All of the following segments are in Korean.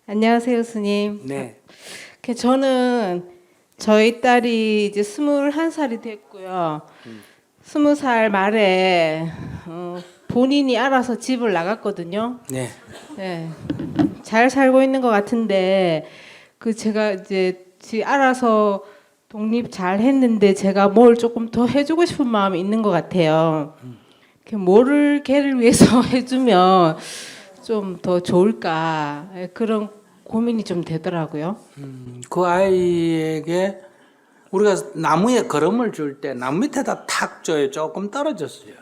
안녕하세요, 스님. 네. 저는 저희 딸이 이제 21살이 됐고요. 20살 말에 본인이 알아서 집을 나갔거든요. 네. 네. 잘 살고 있는 것 같은데 제가 이제 알아서 독립 잘 했는데 제가 뭘 조금 더 해주고 싶은 마음이 있는 것 같아요. 뭐를 걔를 위해서 해주면 좀 더 좋을까 그런 고민이 좀 되더라고요. 그 아이에게 우리가 나무에 거름을 줄 때 나무 밑에다 탁 줘요. 조금 떨어졌어요.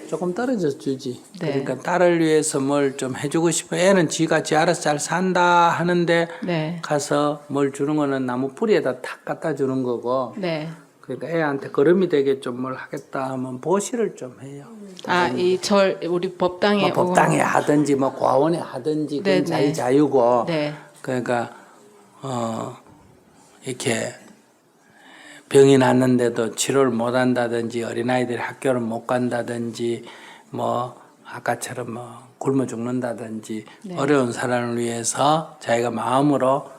조금 떨어져 주지. 네. 그러니까 딸을 위해서 뭘 좀 해주고 싶어. 애는 지가 지 알아서 잘 산다 하는데 네. 가서 뭘 주는 거는 나무 뿌리에다 탁 갖다 주는 거고. 네. 그러니까 애한테 거름이 되게 좀 뭘 하겠다 하면 보시를 좀 해요. 우리 법당에 뭐 법당에 하든지 뭐 과원에 하든지 그건 네. 자유고. 네. 그러니까 이렇게 병이 났는데도 치료를 못 한다든지 어린아이들이 학교를 못 간다든지 뭐 아까처럼 뭐 굶어 죽는다든지 네. 어려운 사람을 위해서 자기가 마음으로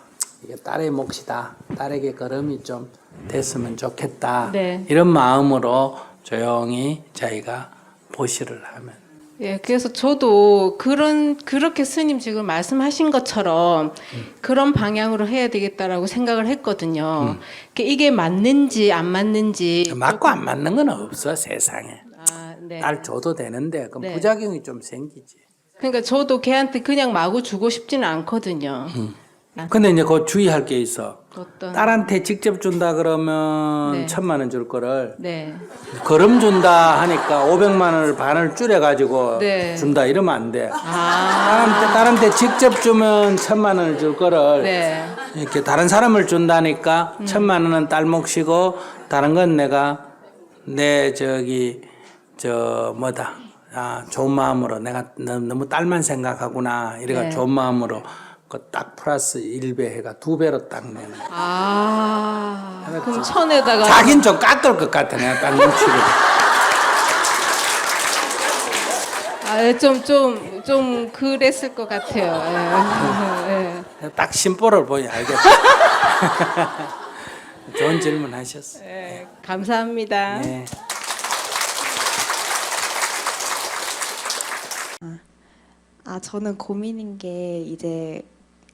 이게 딸의 몫이다. 딸에게 걸음이 좀 됐으면 좋겠다. 네. 이런 마음으로 조용히 자기가 보시를 하면. 예, 그래서 저도 그렇게 스님 지금 말씀하신 것처럼 그런 방향으로 해야 되겠다라고 생각을 했거든요. 이게 맞는지 안 맞는지 맞고 안 맞는 건 없어 세상에. 네. 딸 줘도 되는데 그 네. 부작용이 좀 생기지. 그러니까 저도 걔한테 그냥 마구 주고 싶지는 않거든요. 근데 이제 그 주의할 게 있어. 어떤 딸한테 직접 준다 그러면 네. 1,000만 원 줄 거를 네. 걸음 준다 하니까 500만 원을 반을 줄여가지고 네. 준다 이러면 안 돼. 아. 딸한테 직접 주면 1,000만 원을 줄 거를 네. 이렇게 다른 사람을 준다니까 1,000만 원은 딸 몫이고 다른 건 내가 내 좋은 마음으로 내가 너무 딸만 생각하구나 이래가 네. 좋은 마음으로 그 딱 플러스 1배 해가 2배로 딱 내는. 그럼 천에다가 자긴 좀 깎을 것 같아 내가 딸 몫이고. 좀 그랬을 것 같아요. 예. 딱 심보를 보니 알겠다. 좋은 질문 하셨어. 예, 감사합니다. 네. 저는 고민인 게 이제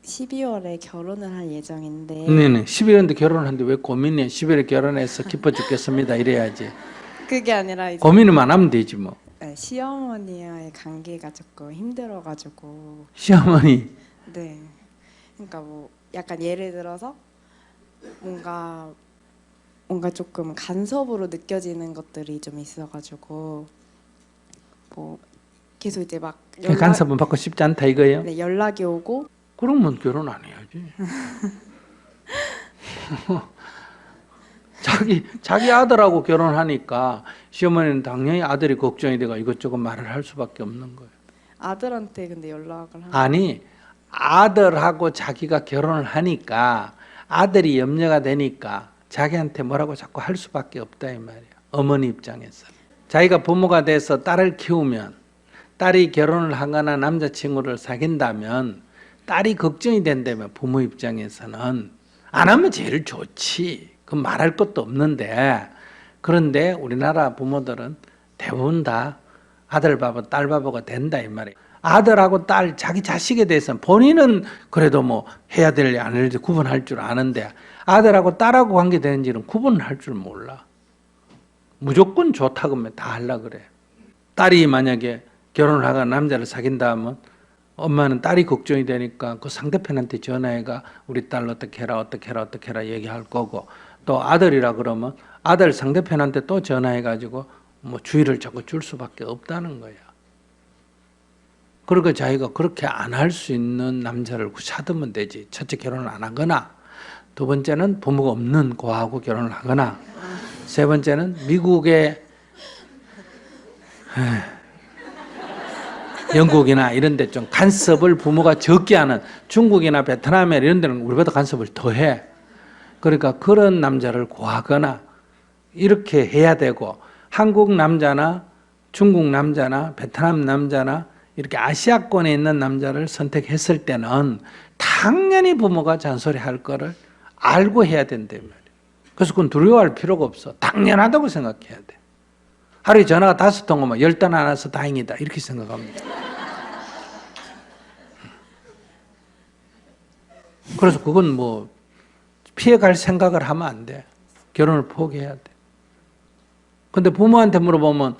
12월에 결혼을 할 예정인데 네네. 11월인데 결혼하는데 왜 고민이야? 11월에 결혼해서 기뻐 죽겠습니다. 이래야지. 그게 아니라 이제 고민만 하면 되지 뭐. 시어머니와의 관계가 조금 힘들어가지고 시어머니. 네, 그러니까 뭐 약간 예를 들어서 뭔가 조금 간섭으로 느껴지는 것들이 좀 있어가지고 뭐 계속 이제 막 간섭은 받고 싶지 않다 이거예요? 네, 연락이 오고 그러면 결혼 안 해야지. 자기 아들하고 결혼하니까 시어머니는 당연히 아들이 걱정이 돼가 이것저것 말을 할 수밖에 없는 거예요. 아들한테 근데 연락을 하면 아니 아들하고 자기가 결혼을 하니까 아들이 염려가 되니까 자기한테 뭐라고 자꾸 할 수밖에 없다 이 말이에요. 어머니 입장에서. 자기가 부모가 돼서 딸을 키우면 딸이 결혼을 하거나 남자친구를 사귄다면 딸이 걱정이 된다면 부모 입장에서는 안 하면 제일 좋지. 그건 말할 것도 없는데 그런데 우리나라 부모들은 대부분 다 아들 바보 딸 바보가 된다 이 말이에요. 아들하고 딸 자기 자식에 대해서는 본인은 그래도 뭐 해야 될 일 안 해야 될 일 구분할 줄 아는데 아들하고 딸하고 관계되는지는 구분을 할 줄 몰라. 무조건 좋다고 하면 다 하려고 그래. 딸이 만약에 결혼을 하거나 남자를 사귄다 하면 엄마는 딸이 걱정이 되니까 그 상대편한테 전화해가 우리 딸 어떻게 해라 얘기할 거고 또 아들이라 그러면 아들 상대편한테 또 전화해가지고 뭐 주의를 자꾸 줄 수밖에 없다는 거야. 그러니까 자기가 그렇게 안 할 수 있는 남자를 찾으면 되지. 첫째 결혼을 안 하거나 두 번째는 부모가 없는 고아하고 결혼을 하거나 세 번째는 미국의 영국이나 이런 데 좀 간섭을 부모가 적게 하는 중국이나 베트남에 이런 데는 우리보다 간섭을 더 해. 그러니까 그런 남자를 구하거나 이렇게 해야 되고 한국 남자나 중국 남자나 베트남 남자나 이렇게 아시아권에 있는 남자를 선택했을 때는 당연히 부모가 잔소리할 거를 알고 해야 된단 말이에요. 그래서 그건 두려워할 필요가 없어. 당연하다고 생각해야 돼. 하루에 전화가 5통 오면 10단 안 와서 다행이다 이렇게 생각합니다. 그래서 그건 뭐 피해갈 생각을 하면 안 돼. 결혼을 포기해야 돼. 근데 부모한테 물어보면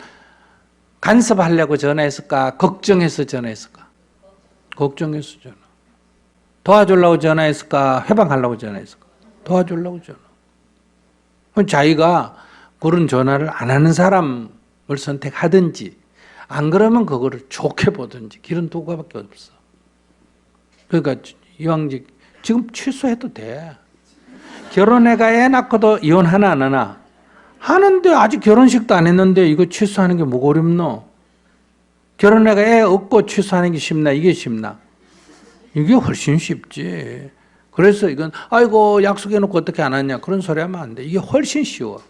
간섭하려고 전화했을까? 걱정해서 전화했을까? 걱정해서 전화. 도와주려고 전화했을까? 해방하려고 전화했을까? 도와주려고 전화. 그럼 자기가 그런 전화를 안 하는 사람을 선택하든지 안 그러면 그거를 좋게 보든지 길은 두 가지밖에 없어. 그러니까 이왕 지금 취소해도 돼. 결혼해가 애 낳고도 이혼하나 안 하나? 하는데 아직 결혼식도 안 했는데 이거 취소하는 게 뭐가 어렵노? 결혼해가 애 얻고 취소하는 게 쉽나? 이게 쉽나? 이게 훨씬 쉽지. 그래서 이건 아이고 약속해놓고 어떻게 안 하냐 그런 소리 하면 안 돼. 이게 훨씬 쉬워.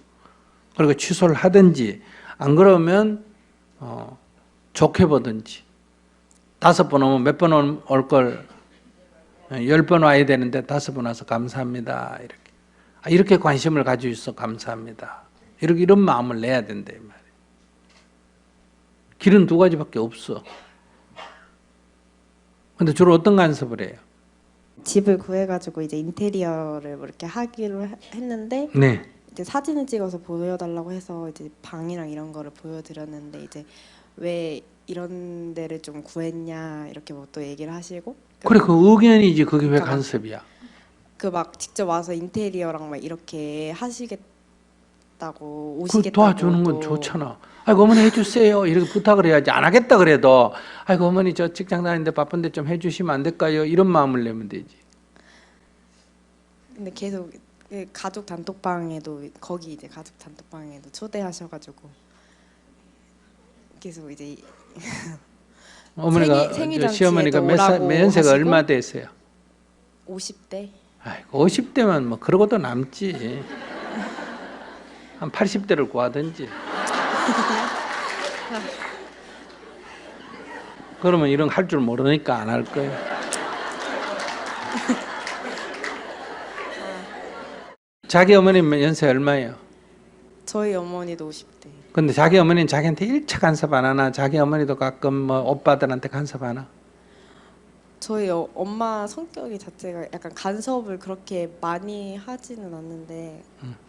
그리고 취소를 하든지 안 그러면 좋게 보든지 5번 오면 몇 번 올 걸 10번 와야 되는데 5번 와서 감사합니다. 이렇게 관심을 가지고 있어 감사합니다. 이런 마음을 내야 된다 이 말이에요. 길은 두 가지밖에 없어. 근데 주로 어떤 간섭을 해요? 집을 구해가지고 이제 인테리어를 뭐 이렇게 하기로 했는데 네. 이제 사진을 찍어서 보여달라고 해서 이제 방이랑 이런 거를 보여드렸는데 이제 왜 이런 데를 좀 구했냐 이렇게 뭐 또 얘기를 하시고 그래 그 의견이지 그게 왜 그러니까 간섭이야? 그 막 직접 와서 인테리어랑 막 이렇게 하시겠다고 그 오시겠다고 도와주는 건 또 좋잖아. 아이고 어머니 해주세요 이렇게 부탁을 해야지. 안 하겠다 그래도 아이고 어머니 저 직장 다니는데 바쁜데 좀 해주시면 안 될까요? 이런 마음을 내면 되지. 근데 계속 가족 단톡방에도 거기 이제 가족 단톡방에도 초대하셔가지고 계속 이제 어머니가 생일 시어머니가 잔치에도 오라고 연세가 하시고. 얼마 되세요? 50대 아이고 50대면 뭐 그러고도 남지. 한 80대를 구하든지. 그러면 이런 거 할 줄 모르니까 안 할 거예요. 자기 어머님 연세 얼마예요? 저희 어머니도 50대. 근데 자기 어머니는 자기한테 일차 간섭 안 하나? 자기 어머니도 가끔 뭐 오빠들한테 간섭 하나? 저희 엄마 성격이 자체가 약간 간섭을 그렇게 많이 하지는 않는데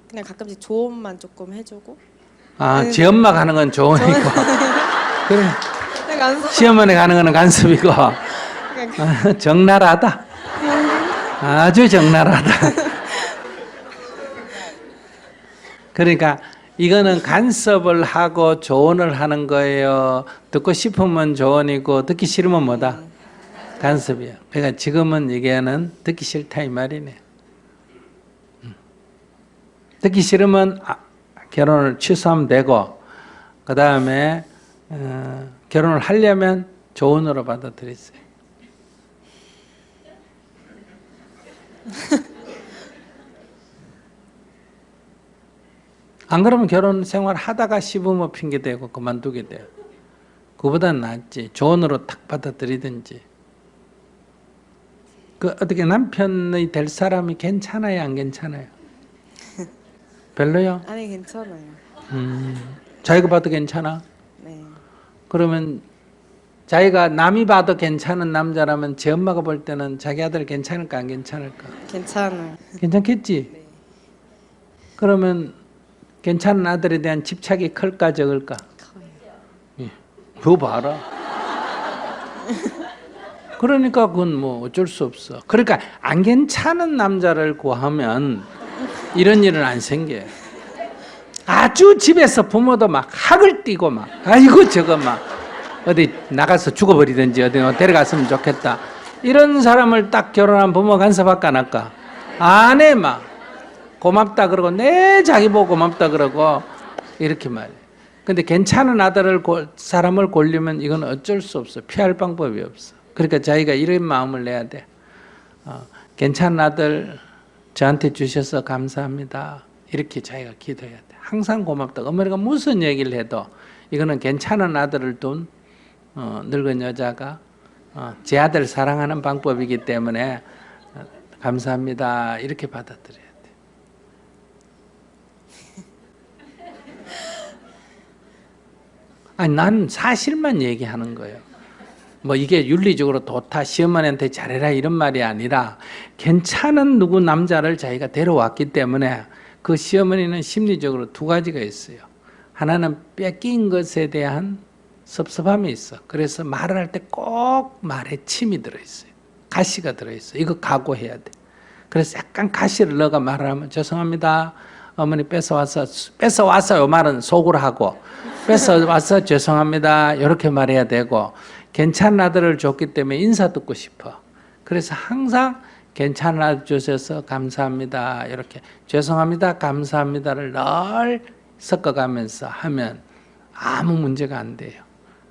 그냥 가끔씩 조언만 조금 해주고. 아, 네. 지 엄마가 하는 건 조언이고. 그래. 근데 간섭 시어머니가 하는 거는 간섭이고. 그냥 적나라하다. 아주 적나라하다. 그러니까 이거는 간섭을 하고 조언을 하는 거예요. 듣고 싶으면 조언이고 듣기 싫으면 뭐다? 간섭이야. 그러니까 지금은 얘기하는 듣기 싫다 이 말이네. 듣기 싫으면 결혼을 취소하면 되고 그 다음에 결혼을 하려면 조언으로 받아들이세요. 안 그러면 결혼 생활 하다가 시부모 핑계대고 그만두게 돼요. 그보다는 낫지. 조언으로 탁 받아들이든지. 그 어떻게 남편이 될 사람이 괜찮아요, 안 괜찮아요? 별로요? 아니 괜찮아요. 자기가 봐도 괜찮아? 네. 그러면 자기가 남이 봐도 괜찮은 남자라면 제 엄마가 볼 때는 자기 아들 괜찮을까 안 괜찮을까? 괜찮아요. 괜찮겠지? 네. 그러면 괜찮은 아들에 대한 집착이 클까 적을까? 커요. 그거 봐라. 그러니까 그건 뭐 어쩔 수 없어. 그러니까 안 괜찮은 남자를 구하면 이런 일은 안 생겨요. 아주 집에서 부모도 막 학을 띠고 막 아이고 저거 막 어디 나가서 죽어버리든지 어디 데려갔으면 좋겠다. 이런 사람을 딱 결혼한 부모 간섭할까 안 할까? 안 해 막. 고맙다 그러고 내 자기 보고 고맙다 그러고 이렇게 말해. 근데 괜찮은 사람을 고르면 이건 어쩔 수 없어. 피할 방법이 없어. 그러니까 자기가 이런 마음을 내야 돼. 괜찮은 아들 저한테 주셔서 감사합니다. 이렇게 자기가 기도해야 돼. 항상 고맙다. 어머니가 무슨 얘기를 해도 이거는 괜찮은 아들을 둔 늙은 여자가 제 아들 사랑하는 방법이기 때문에 감사합니다. 이렇게 받아들여야 돼. 아니, 난 사실만 얘기하는 거예요. 뭐 이게 윤리적으로 좋다, 시어머니한테 잘해라 이런 말이 아니라 괜찮은 누구 남자를 자기가 데려왔기 때문에 그 시어머니는 심리적으로 두 가지가 있어요. 하나는 뺏긴 것에 대한 섭섭함이 있어. 그래서 말을 할 때 꼭 말에 침이 들어있어요. 가시가 들어있어. 이거 각오해야 돼. 그래서 약간 가시를 넣어가 말을 하면 죄송합니다. 어머니 뺏어왔어요. 말은 속으로 하고 뺏어와서 죄송합니다. 이렇게 말해야 되고 괜찮은 아들을 줬기 때문에 인사 듣고 싶어. 그래서 항상 괜찮은 아들 주셔서 감사합니다. 이렇게 죄송합니다. 감사합니다를 늘 섞어가면서 하면 아무 문제가 안 돼요.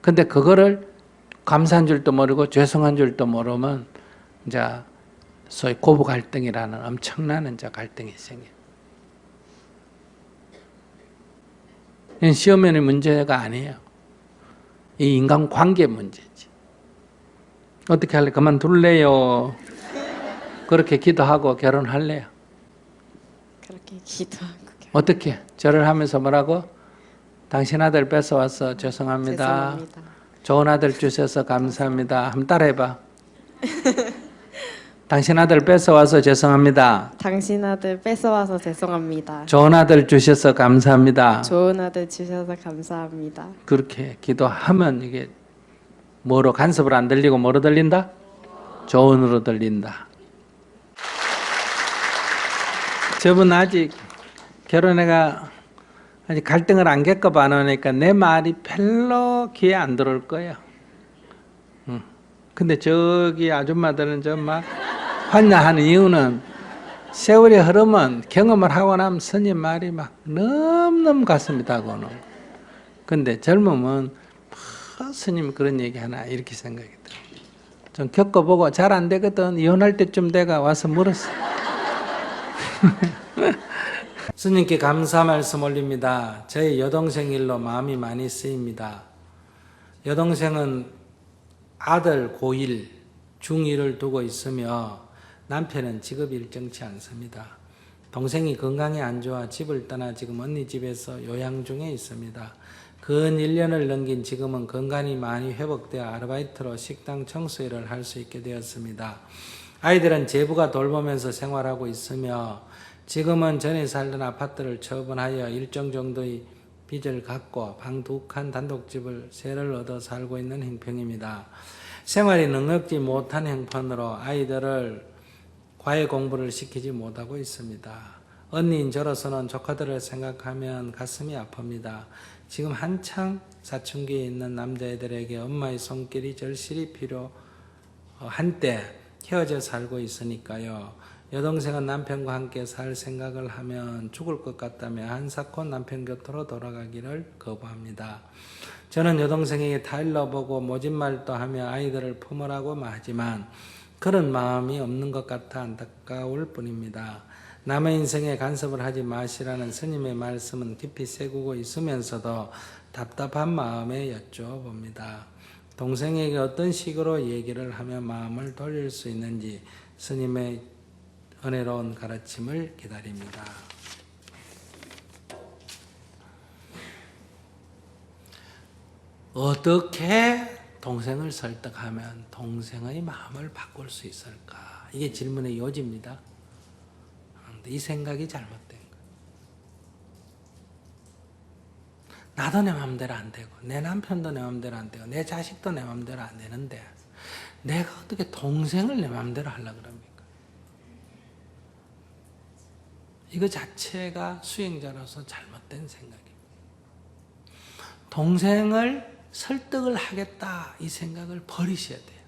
근데 그거를 감사한 줄도 모르고 죄송한 줄도 모르면 이제 소위 고부 갈등이라는 엄청난 이제 갈등이 생겨요. 이건 시어머니 문제가 아니에요. 이 인간 관계 문제지. 어떻게 할래? 그만둘래요? 그렇게 기도하고 결혼할래요? 그렇게 기도하고 어떻게? 절을 하면서 뭐라고? 당신 아들 뺏어와서 죄송합니다. 죄송합니다. 좋은 아들 주셔서 감사합니다. 한번 따라해봐. 당신 아들 뺏어와서 죄송합니다. 당신 아들 뺏어와서 죄송합니다. 좋은 아들 주셔서 감사합니다. 좋은 아들 주셔서 감사합니다. 그렇게 기도하면 이게 뭐로 간섭을 안 들리고 뭐로 들린다? 좋은으로 들린다. 저분 아직 결혼해가 아직 갈등을 안 겪어 봐놓으니까 내 말이 별로 귀에 안 들어올 거예요. 근데 저기 아줌마들은 좀 막 환장하는 이유는 세월이 흐르면 경험을 하고 나면 스님 말이 막 너무너무 가슴이 다가오는 거예요. 근데 젊으면 스님 그런 얘기 하나 이렇게 생각이 들어요. 좀 겪어보고 잘 안 되거든. 이혼할 때쯤 돼가 와서 물었어. 스님께 감사 말씀 올립니다. 저희 여동생 일로 마음이 많이 쓰입니다. 여동생은 아들 고1, 중1을 두고 있으며 남편은 직업이 일정치 않습니다. 동생이 건강이 안 좋아 집을 떠나 지금 언니 집에서 요양 중에 있습니다. 근 1년을 넘긴 지금은 건강이 많이 회복되어 아르바이트로 식당 청소 일을 할 수 있게 되었습니다. 아이들은 제부가 돌보면서 생활하고 있으며 지금은 전에 살던 아파트를 처분하여 일정 정도의 빚을 갚고 방 2칸 단독집을 세를 얻어 살고 있는 형편입니다. 생활이 넉넉지 못한 형편으로 아이들을 과외 공부를 시키지 못하고 있습니다. 언니인 저로서는 조카들을 생각하면 가슴이 아픕니다. 지금 한창 사춘기에 있는 남자애들에게 엄마의 손길이 절실히 필요한 때 헤어져 살고 있으니까요. 여동생은 남편과 함께 살 생각을 하면 죽을 것 같다며 한사코 남편 곁으로 돌아가기를 거부합니다. 저는 여동생에게 타일러 보고 모진말도 하며 아이들을 품으라고 하지만 그런 마음이 없는 것 같아 안타까울 뿐입니다. 남의 인생에 간섭을 하지 마시라는 스님의 말씀은 깊이 새기고 있으면서도 답답한 마음에 여쭤봅니다. 동생에게 어떤 식으로 얘기를 하며 마음을 돌릴 수 있는지 스님의 은혜로운 가르침을 기다립니다. 어떻게 동생을 설득하면 동생의 마음을 바꿀 수 있을까? 이게 질문의 요지입니다. 이 생각이 잘못된 거예요. 나도 내 마음대로 안 되고 내 남편도 내 마음대로 안 되고 내 자식도 내 마음대로 안 되는데 내가 어떻게 동생을 내 마음대로 하려고 그럽니까? 이거 자체가 수행자로서 잘못된 생각이에요. 동생을 설득을 하겠다 이 생각을 버리셔야 돼요.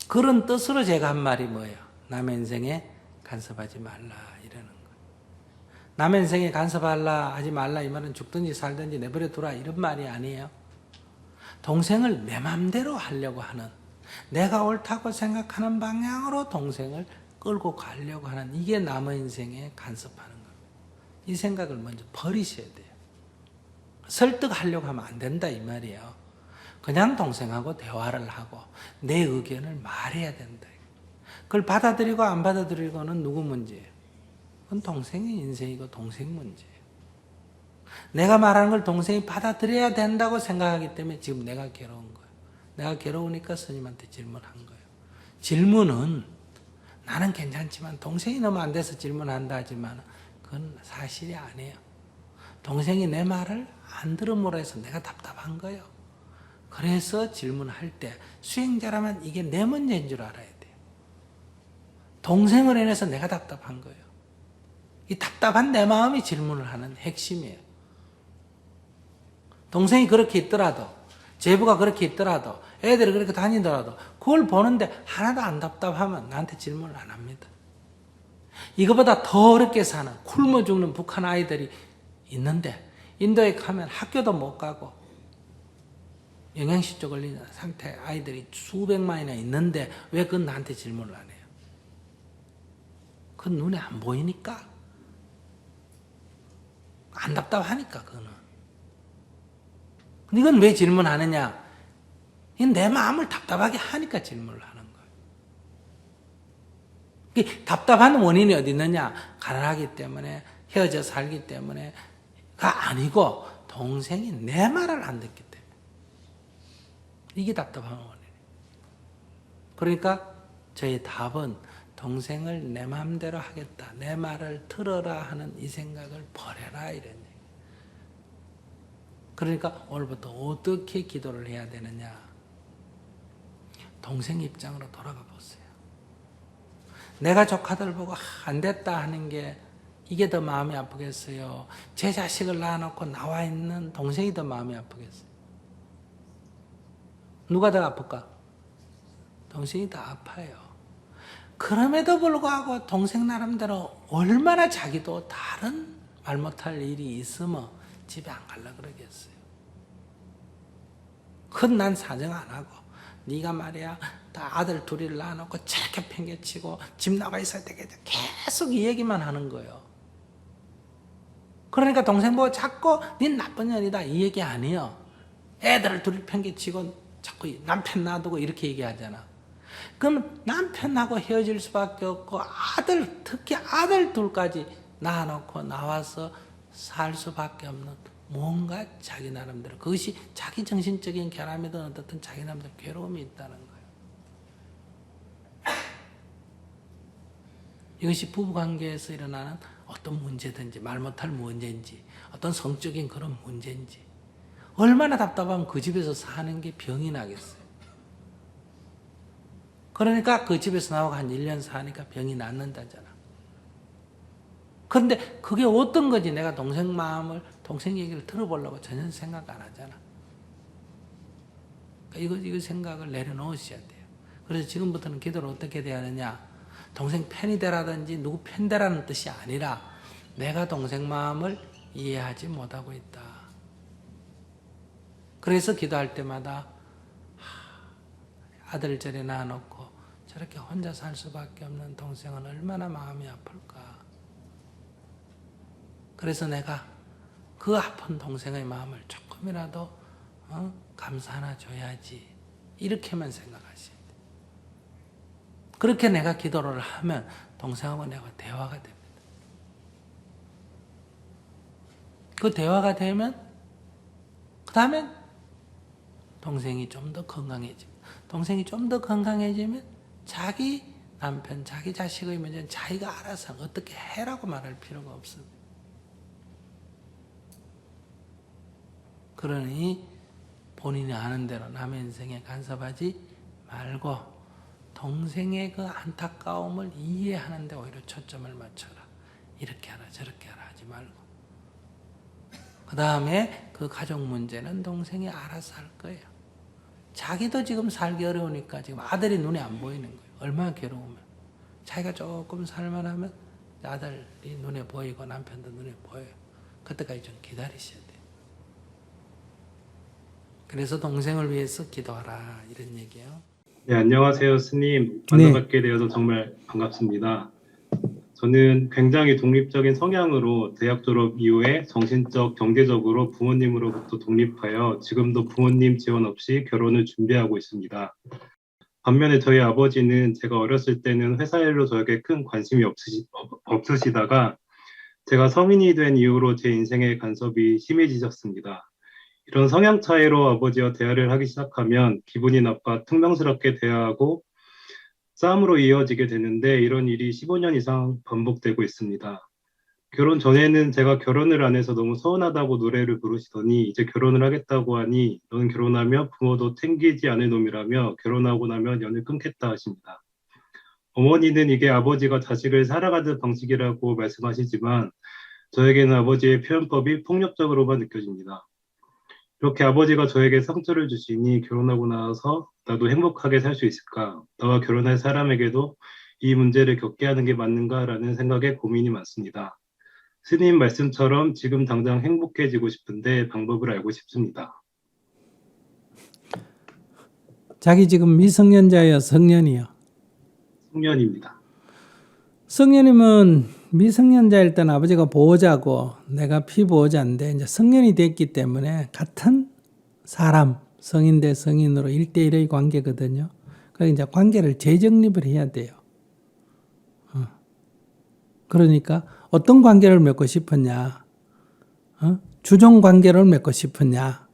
그런 뜻으로 제가 한 말이 뭐예요? 남의 인생에 간섭하지 말라 이러는 거예요. 남의 인생에 간섭하려 하지 말라 이 말은 죽든지 살든지 내버려 두라 이런 말이 아니에요. 동생을 내 맘대로 하려고 하는 내가 옳다고 생각하는 방향으로 동생을 끌고 가려고 하는 이게 남의 인생에 간섭하는 거예요. 이 생각을 먼저 버리셔야 돼요. 설득하려고 하면 안 된다 이 말이에요. 그냥 동생하고 대화를 하고 내 의견을 말해야 된다. 그걸 받아들이고 안 받아들이고는 누구 문제예요? 그건 동생의 인생이고 동생 문제예요. 내가 말하는 걸 동생이 받아들여야 된다고 생각하기 때문에 지금 내가 괴로운 거예요. 내가 괴로우니까 스님한테 질문한 거예요. 질문은 나는 괜찮지만 동생이 너무 안 돼서 질문한다 하지만 그건 사실이 아니에요. 동생이 내 말을 안 들음으로 해서 내가 답답한 거예요. 그래서 질문할 때 수행자라면 이게 내 문제인 줄 알아야 돼요. 동생을 인해서 내가 답답한 거예요. 이 답답한 내 마음이 질문을 하는 핵심이에요. 동생이 그렇게 있더라도, 제부가 그렇게 있더라도, 애들이 그렇게 다니더라도 그걸 보는데 하나도 안 답답하면 나한테 질문을 안 합니다. 이거보다 더 어렵게 사는 굶어 죽는 북한 아이들이 있는데 인도에 가면 학교도 못 가고 영양실조 걸리는 상태 아이들이 수백만이나 있는데 왜 그건 나한테 질문을 안 해요? 그건 눈에 안 보이니까. 안 답답하니까 그거는. 근데 이건 왜 질문하느냐? 이건 내 마음을 답답하게 하니까 질문을 하는 거예요. 답답한 원인이 어디 있느냐? 가난하기 때문에 헤어져 살기 때문에가 아니고 동생이 내 말을 안 듣기 때문에. 이게 답답한 원인이에요. 그러니까 저의 답은 동생을 내 마음대로 하겠다. 내 말을 들어라 하는 이 생각을 버려라 이런 얘기예요. 그러니까 오늘부터 어떻게 기도를 해야 되느냐. 동생 입장으로 돌아가 보세요. 내가 조카들 보고 안 됐다 하는 게 이게 더 마음이 아프겠어요? 제 자식을 낳아놓고 나와 있는 동생이 더 마음이 아프겠어요? 누가 더 아플까? 동생이 더 아파요. 그럼에도 불구하고 동생 나름대로 얼마나 자기도 다른 말 못할 일이 있으면 집에 안 가려고 그러겠어요. 그건 난 사정 안 하고 네가 말이야 다 아들 둘이를 낳아놓고 저렇게 팽개치고 집 나가 있어야 되겠다 계속 이 얘기만 하는 거예요. 그러니까 동생 보고 자꾸 네 나쁜 년이다 이 얘기 아니에요. 애들을 둘이 팽개치고 자꾸 남편 놔두고 이렇게 얘기하잖아. 그럼 남편하고 헤어질 수밖에 없고 아들 특히 아들 둘까지 낳아놓고 나와서 살 수밖에 없는 뭔가 자기 나름대로 그것이 자기 정신적인 결함이든 어떻든 자기 나름대로 괴로움이 있다는 거예요. 이것이 부부관계에서 일어나는 어떤 문제든지 말 못할 문제인지 어떤 성적인 그런 문제인지 얼마나 답답하면 그 집에서 사는 게 병이 나겠어요. 그러니까 그 집에서 나오고 한 1년 사니까 병이 낫는다잖아. 그런데 그게 어떤 거지 내가 동생 마음을 동생 얘기를 들어보려고 전혀 생각 안 하잖아. 그러니까 이거 생각을 내려놓으셔야 돼요. 그래서 지금부터는 기도를 어떻게 해야 하느냐. 동생 편이 되라든지 누구 편되라는 뜻이 아니라 내가 동생 마음을 이해하지 못하고 있다. 그래서 기도할 때마다 아들 저리 낳아놓고 저렇게 혼자 살 수밖에 없는 동생은 얼마나 마음이 아플까. 그래서 내가 그 아픈 동생의 마음을 조금이라도 감사 하나 줘야지. 이렇게만 생각하셔야 돼요. 그렇게 내가 기도를 하면 동생하고 내가 대화가 됩니다. 그 대화가 되면 그 다음에 동생이 좀 더 건강해집니다. 동생이 좀 더 건강해지면 자기 남편, 자기 자식의 문제는 자기가 알아서 어떻게 해라고 말할 필요가 없습니다. 그러니 본인이 아는 대로 남의 인생에 간섭하지 말고 동생의 그 안타까움을 이해하는 데 오히려 초점을 맞춰라. 이렇게 하라 저렇게 하라 하지 말고 그 다음에 그 가족 문제는 동생이 알아서 할 거예요. 자기도 지금 살기 어려우니까 지금 아들이 눈에 안 보이는 거예요. 얼마나 괴로우면. 자기가 조금 살만하면 아들이 눈에 보이고 남편도 눈에 보여요. 그때까지 좀 기다리셔야 돼요. 그래서 동생을 위해서 기도하라 이런 얘기예요. 네, 안녕하세요, 스님. 만나뵙게 되어서 정말 반갑습니다. 저는 굉장히 독립적인 성향으로 대학 졸업 이후에 정신적, 경제적으로 부모님으로부터 독립하여 지금도 부모님 지원 없이 결혼을 준비하고 있습니다. 반면에 저희 아버지는 제가 어렸을 때는 회사 일로 저에게 큰 관심이 없으시다가 제가 성인이 된 이후로 제 인생의 간섭이 심해지셨습니다. 이런 성향 차이로 아버지와 대화를 하기 시작하면 기분이 나빠 퉁명스럽게 대화하고 싸움으로 이어지게 되는데 이런 일이 15년 이상 반복되고 있습니다. 결혼 전에는 제가 결혼을 안 해서 너무 서운하다고 노래를 부르시더니 이제 결혼을 하겠다고 하니 너는 결혼하면 부모도 챙기지 않을 놈이라며 결혼하고 나면 연을 끊겠다 하십니다. 어머니는 이게 아버지가 자식을 살아가는 방식이라고 말씀하시지만 저에게는 아버지의 표현법이 폭력적으로만 느껴집니다. 이렇게 아버지가 저에게 상처를 주시니 결혼하고 나서 나도 행복하게 살 수 있을까? 나와 결혼할 사람에게도 이 문제를 겪게 하는 게 맞는가라는 생각에 고민이 많습니다. 스님 말씀처럼 지금 당장 행복해지고 싶은데 방법을 알고 싶습니다. 자기 지금 미성년자예요, 성년이요? 성년입니다. 성년이면 미성년자일 때는 아버지가 보호자고 내가 피보호자인데 이제 성년이 됐기 때문에 같은 사람, 성인 대 성인으로 1대1의 관계거든요. 그러니까 이제 관계를 재정립을 해야 돼요. 그러니까 어떤 관계를 맺고 싶었냐? 주종 관계를 맺고 싶었냐?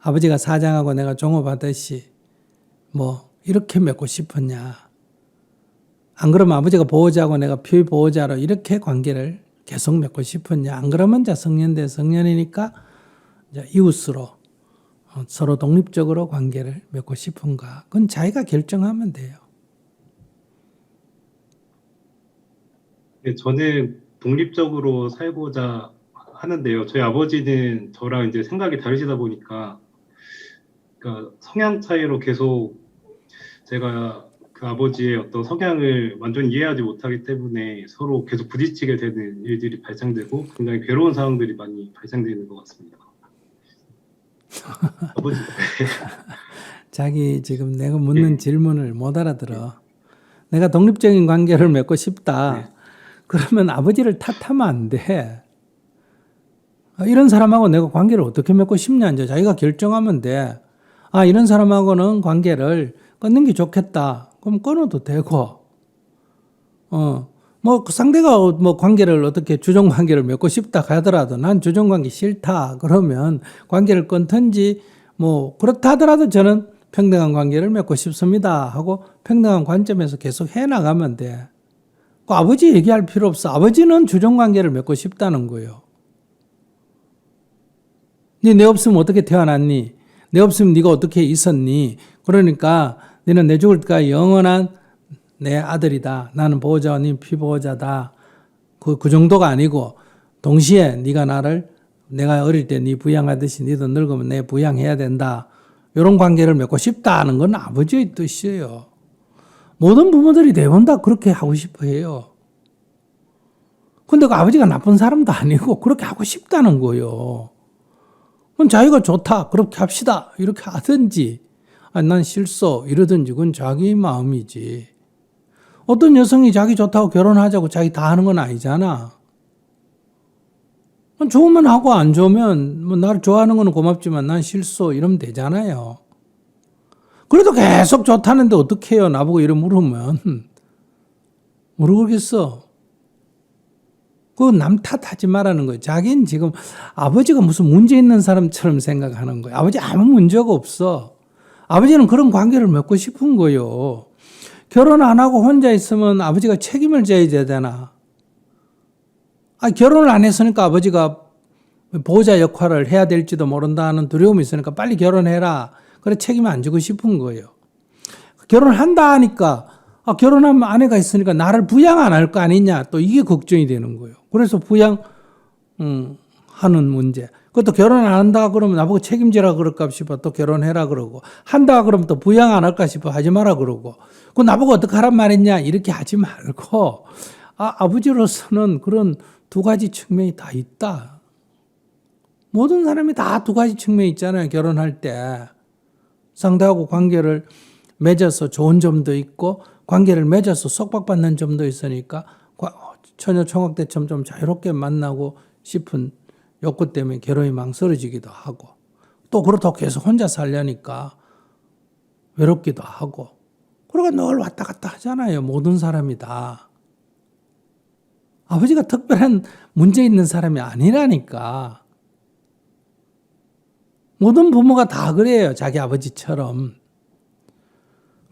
아버지가 사장하고 내가 종업하듯이 뭐 이렇게 맺고 싶었냐? 안 그러면 아버지가 보호자고 내가 피보호자로 이렇게 관계를 계속 맺고 싶었냐? 안 그러면 이제 성년 대 성년이니까 이제 이웃으로 서로 독립적으로 관계를 맺고 싶은가? 그건 자기가 결정하면 돼요. 네, 저는 독립적으로 살고자 하는데요. 저희 아버지는 저랑 이제 생각이 다르시다 보니까 그러니까 성향 차이로 계속 제가 그 아버지의 어떤 성향을 완전히 이해하지 못하기 때문에 서로 계속 부딪히게 되는 일들이 발생되고 굉장히 괴로운 상황들이 많이 발생되는 것 같습니다. 아버지, 자기 지금 내가 묻는 질문을 못 알아들어. 내가 독립적인 관계를 맺고 싶다. 그러면 아버지를 탓하면 안 돼. 이런 사람하고 내가 관계를 어떻게 맺고 싶냐. 이제 자기가 결정하면 돼. 아, 이런 사람하고는 관계를 끊는 게 좋겠다. 그럼 끊어도 되고. 뭐 상대가 뭐 관계를 어떻게 주종 관계를 맺고 싶다 하더라도 난 주종 관계 싫다. 그러면 관계를 끊든지 뭐 그렇다 하더라도 저는 평등한 관계를 맺고 싶습니다 하고 평등한 관점에서 계속 해 나가면 돼. 그 아버지 얘기할 필요 없어. 아버지는 주종 관계를 맺고 싶다는 거예요. 네 없으면 어떻게 태어났니? 내 없으면 네가 어떻게 있었니? 그러니까 너는 내 죽을 때까지 영원한 내 아들이다. 나는 보호자와 네 피보호자다. 그 정도가 아니고 동시에 네가 내가 어릴 때 네 부양하듯이 너도 늙으면 내 부양해야 된다. 이런 관계를 맺고 싶다는 건 아버지의 뜻이에요. 모든 부모들이 대부분 다 그렇게 하고 싶어 해요. 근데 그 아버지가 나쁜 사람도 아니고 그렇게 하고 싶다는 거예요. 그럼 자기가 좋다. 그렇게 합시다. 이렇게 하든지 아니, 난 싫소. 이러든지 그건 자기 마음이지. 어떤 여성이 자기 좋다고 결혼하자고 자기 다 하는 건 아니잖아. 좋으면 하고 안 좋으면 뭐 나를 좋아하는 건 고맙지만 난 싫소. 이러면 되잖아요. 그래도 계속 좋다는데 어떻게 해요? 나보고 이래 물으면. 모르겠어. 그거 남 탓하지 말라는 거예요. 자기는 지금 아버지가 무슨 문제 있는 사람처럼 생각하는 거예요. 아버지 아무 문제가 없어. 아버지는 그런 관계를 맺고 싶은 거예요. 결혼 안 하고 혼자 있으면 아버지가 책임을 져야 되잖아. 결혼을 안 했으니까 아버지가 보호자 역할을 해야 될지도 모른다는 두려움이 있으니까 빨리 결혼해라. 그래 책임을 안 지고 싶은 거예요. 결혼한다 하니까 결혼하면 아내가 있으니까 나를 부양 안 할 거 아니냐. 또 이게 걱정이 되는 거예요. 그래서 부양 하는 문제. 그것도 결혼 안 한다 그러면 나보고 책임지라 그럴까 싶어 또 결혼해라 그러고 한다 그러면 또 부양 안 할까 싶어 하지 마라 그러고 그 나보고 어떻게 하란 말이냐 이렇게 하지 말고 아버지로서는 그런 두 가지 측면이 다 있다. 모든 사람이 다 두 가지 측면이 있잖아요. 결혼할 때 상대하고 관계를 맺어서 좋은 점도 있고 관계를 맺어서 속박받는 점도 있으니까 처녀 총각 때처럼 좀 자유롭게 만나고 싶은 욕구 때문에 결혼이 망설여지기도 하고 또 그렇다고 계속 혼자 살려니까 외롭기도 하고 그러니까 늘 왔다 갔다 하잖아요. 모든 사람이 다. 아버지가 특별한 문제 있는 사람이 아니라니까. 모든 부모가 다 그래요. 자기 아버지처럼.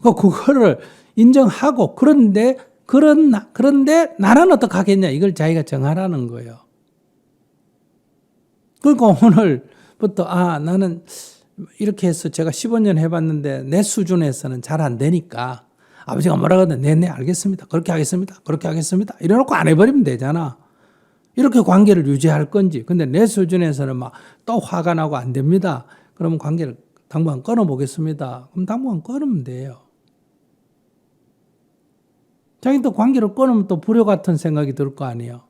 그거를 인정하고 그런데 나는 어떡하겠냐 이걸 자기가 정하라는 거예요. 그러니까 오늘부터 나는 이렇게 해서 제가 15년 해봤는데 내 수준에서는 잘 안 되니까 아버지가 뭐라 그러든 네 알겠습니다. 그렇게 하겠습니다. 그렇게 하겠습니다. 이래놓고 안 해버리면 되잖아. 이렇게 관계를 유지할 건지. 근데 내 수준에서는 막 또 화가 나고 안 됩니다. 그러면 관계를 당분간 끊어보겠습니다. 그럼 당분간 끊으면 돼요. 자기 또 관계를 끊으면 또 불효 같은 생각이 들 거 아니에요.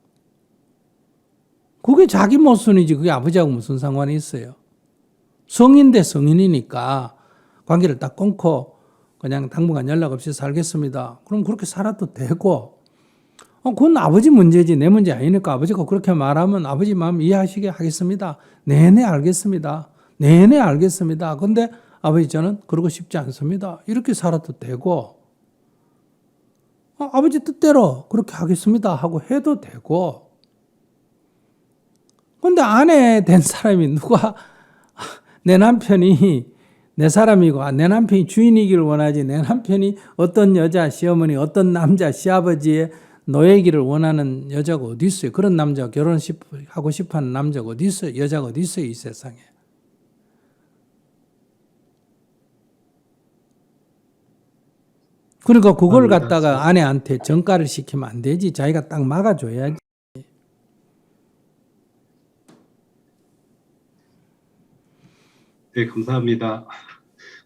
그게 자기 모순이지 그게 아버지하고 무슨 상관이 있어요. 성인 대 성인이니까 관계를 딱 끊고 그냥 당분간 연락 없이 살겠습니다. 그럼 그렇게 살아도 되고 그건 아버지 문제지 내 문제 아니니까 아버지가 그렇게 말하면 아버지 마음 이해하시게 하겠습니다. 네네 알겠습니다. 네네 알겠습니다. 근데 아버지 저는 그러고 싶지 않습니다. 이렇게 살아도 되고 아버지 뜻대로 그렇게 하겠습니다 하고 해도 되고 근데 아내 된 사람이 누가 내 남편이 내 사람이고 내 남편이 주인이기를 원하지 내 남편이 어떤 여자 시어머니 어떤 남자 시아버지의 노예기를 원하는 여자가 어디 있어요. 그런 남자가 결혼하고 싶어하는 남자가 어디 있어요. 여자가 어디 있어요 이 세상에. 그러니까 그걸 갖다가 아내한테 전가를 시키면 안 되지. 자기가 딱 막아줘야지. 네, 감사합니다.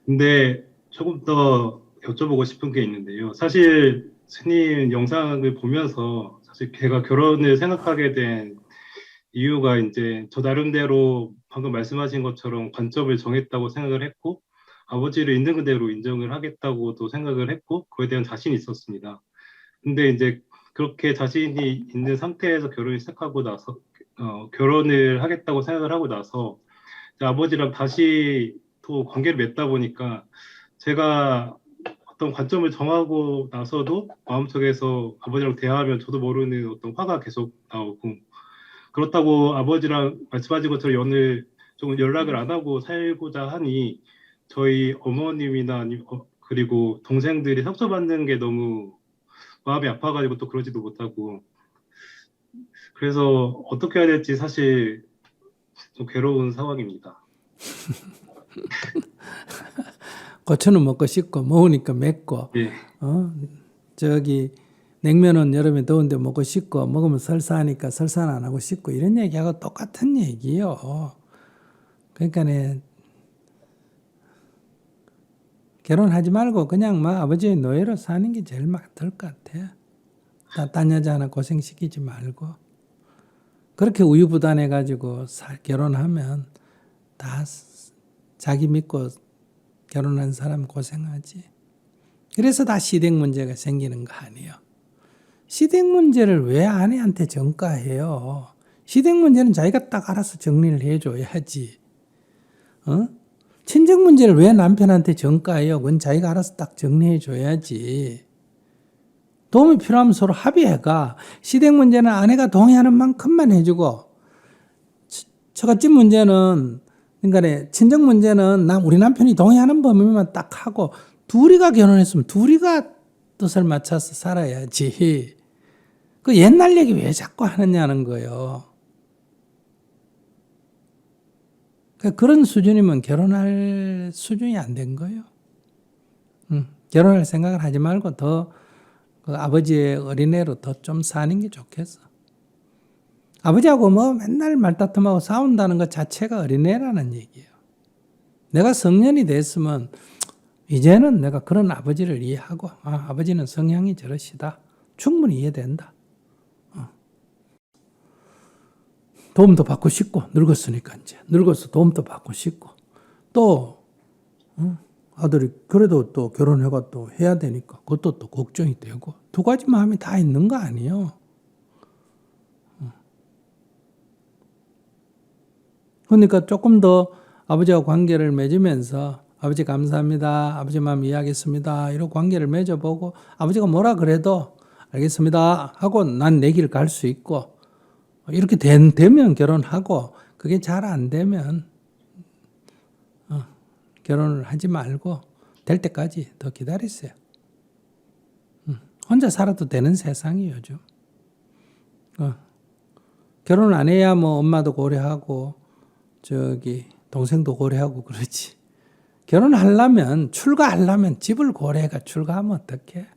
근데 조금 더 여쭤보고 싶은 게 있는데요. 사실 스님 영상을 보면서 사실 제가 결혼을 생각하게 된 이유가 이제 저 나름대로 방금 말씀하신 것처럼 관점을 정했다고 생각을 했고 아버지를 있는 그대로 인정을 하겠다고도 생각을 했고 그에 대한 자신이 있었습니다. 근데 이제 그렇게 자신이 있는 상태에서 결혼을 시작하고 나서 결혼을 하겠다고 생각을 하고 나서 아버지랑 다시 또 관계를 맺다 보니까 제가 어떤 관점을 정하고 나서도 마음속에서 아버지랑 대화하면 저도 모르는 어떤 화가 계속 나오고 그렇다고 아버지랑 말씀하신 것처럼 조금 연락을 안 하고 살고자 하니 저희 어머님이나 그리고 동생들이 상처받는 게 너무 마음이 아파가지고 또 그러지도 못하고 그래서 어떻게 해야 될지 사실 좀 괴로운 상황입니다. 고추는 먹고 싶고 먹으니까 맵고 예. 냉면은 여름에 더운데 먹고 싶고 먹으면 설사하니까 설사는 안 하고 싶고 이런 얘기하고 똑같은 얘기예요. 그러니까 결혼하지 말고 그냥 막 아버지의 노예로 사는 게 제일 맞을 것 같아요. 딴 여자 하나 고생시키지 말고 그렇게 우유부단해가지고 결혼하면 다 자기 믿고 결혼한 사람 고생하지. 그래서 다 시댁 문제가 생기는 거 아니에요. 시댁 문제를 왜 아내한테 전가해요? 시댁 문제는 자기가 딱 알아서 정리를 해줘야지. 친정 문제를 왜 남편한테 전가해요? 그건 자기가 알아서 딱 정리해줘야지. 도움이 필요하면 서로 합의해가. 시댁 문제는 아내가 동의하는 만큼만 해주고 처갓집 문제는 그러니까 친정 문제는 우리 남편이 동의하는 범위만 딱 하고 둘이가 결혼했으면 둘이가 뜻을 맞춰서 살아야지. 그 옛날 얘기 왜 자꾸 하느냐는 거예요. 그런 수준이면 결혼할 수준이 안 된 거예요. 결혼할 생각을 하지 말고 더 그 아버지의 어린애로 더 좀 사는 게 좋겠어. 아버지하고 맨날 말다툼하고 싸운다는 것 자체가 어린애라는 얘기예요. 내가 성년이 됐으면 이제는 내가 그런 아버지를 이해하고 아버지는 성향이 저러시다. 충분히 이해된다. 도움도 받고 싶고 늙었으니까 이제 늙어서 도움도 받고 싶고 또 아들이 그래도 또 결혼해가 또 해야 되니까 그것도 또 걱정이 되고 두 가지 마음이 다 있는 거 아니에요. 그러니까 조금 더 아버지와 관계를 맺으면서 아버지 감사합니다. 아버지 마음 이해하겠습니다. 이런 관계를 맺어보고 아버지가 뭐라 그래도 알겠습니다 하고 난 내 길 갈 수 있고 이렇게 되면 결혼하고 그게 잘 안 되면 결혼을 하지 말고 될 때까지 더 기다리세요. 혼자 살아도 되는 세상이 요즘. 결혼 안 해야 뭐 엄마도 고려하고 동생도 고려하고 그러지. 결혼하려면 출가하려면 집을 고려해가 출가하면 어떡해.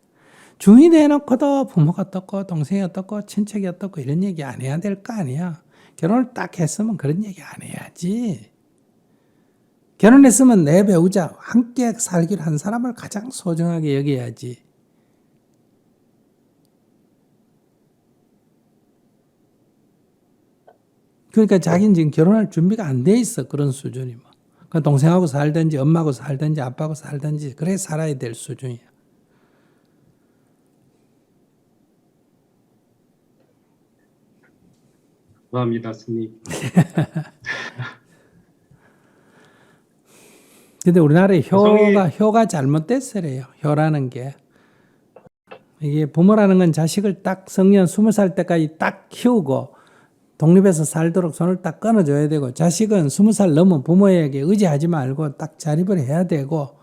중이 돼놓고도 부모가 어떻고 동생이 어떻고 친척이 어떻고 이런 얘기 안 해야 될 거 아니야. 결혼을 딱 했으면 그런 얘기 안 해야지. 결혼했으면 내 배우자 함께 살기로 한 사람을 가장 소중하게 여겨야지. 그러니까 자기는 지금 결혼할 준비가 안 돼 있어. 그런 수준이 뭐. 그러니까 동생하고 살든지 엄마하고 살든지 아빠하고 살든지 그래 살아야 될 수준이야. 감사합니다, 스님. 근데 우리나라에 효가 잘못됐어요. 효라는 게. 이게 부모라는 건 자식을 딱 성년 20살 때까지 딱 키우고 독립해서 살도록 손을 딱 끊어줘야 되고 자식은 20살 넘은 부모에게 의지하지 말고 딱 자립을 해야 되고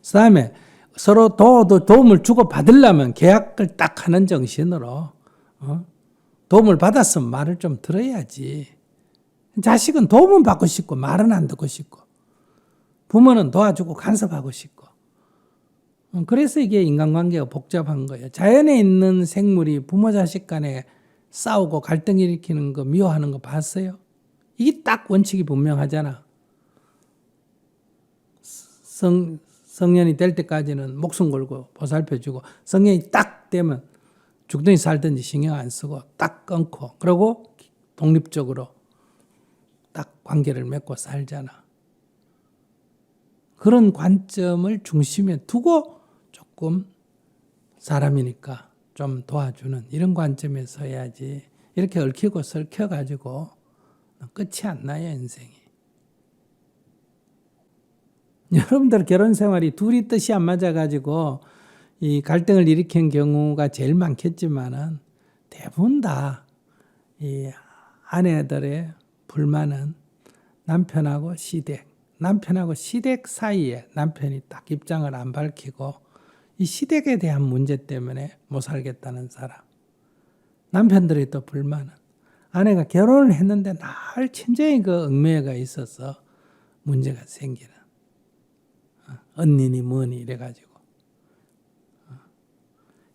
그다음에 서로 도움을 주고 받으려면 계약을 딱 하는 정신으로 도움을 받았으면 말을 좀 들어야지. 자식은 도움은 받고 싶고 말은 안 듣고 싶고 부모는 도와주고 간섭하고 싶고 그래서 이게 인간관계가 복잡한 거예요. 자연에 있는 생물이 부모 자식 간에 싸우고 갈등 일으키는 거 미워하는 거 봤어요? 이게 딱 원칙이 분명하잖아. 성년이 될 때까지는 목숨 걸고 보살펴주고 성년이 딱 되면 죽든지 살든지 신경 안 쓰고 딱 끊고 그러고 독립적으로 딱 관계를 맺고 살잖아. 그런 관점을 중심에 두고 조금 사람이니까 좀 도와주는 이런 관점에서 해야지 이렇게 얽히고 설켜가지고 끝이 안 나요 인생이. 여러분들 결혼 생활이 둘이 뜻이 안 맞아가지고 이 갈등을 일으킨 경우가 제일 많겠지만은 대부분 다 이 아내들의 불만은 남편하고 시댁 사이에 남편이 딱 입장을 안 밝히고 이 시댁에 대한 문제 때문에 못 살겠다는 사람. 남편들이 또 불만은 아내가 결혼을 했는데 늘 친정에 그 얽매여가 있어서 문제가 생기는. 언니니 뭐니 이래가지고.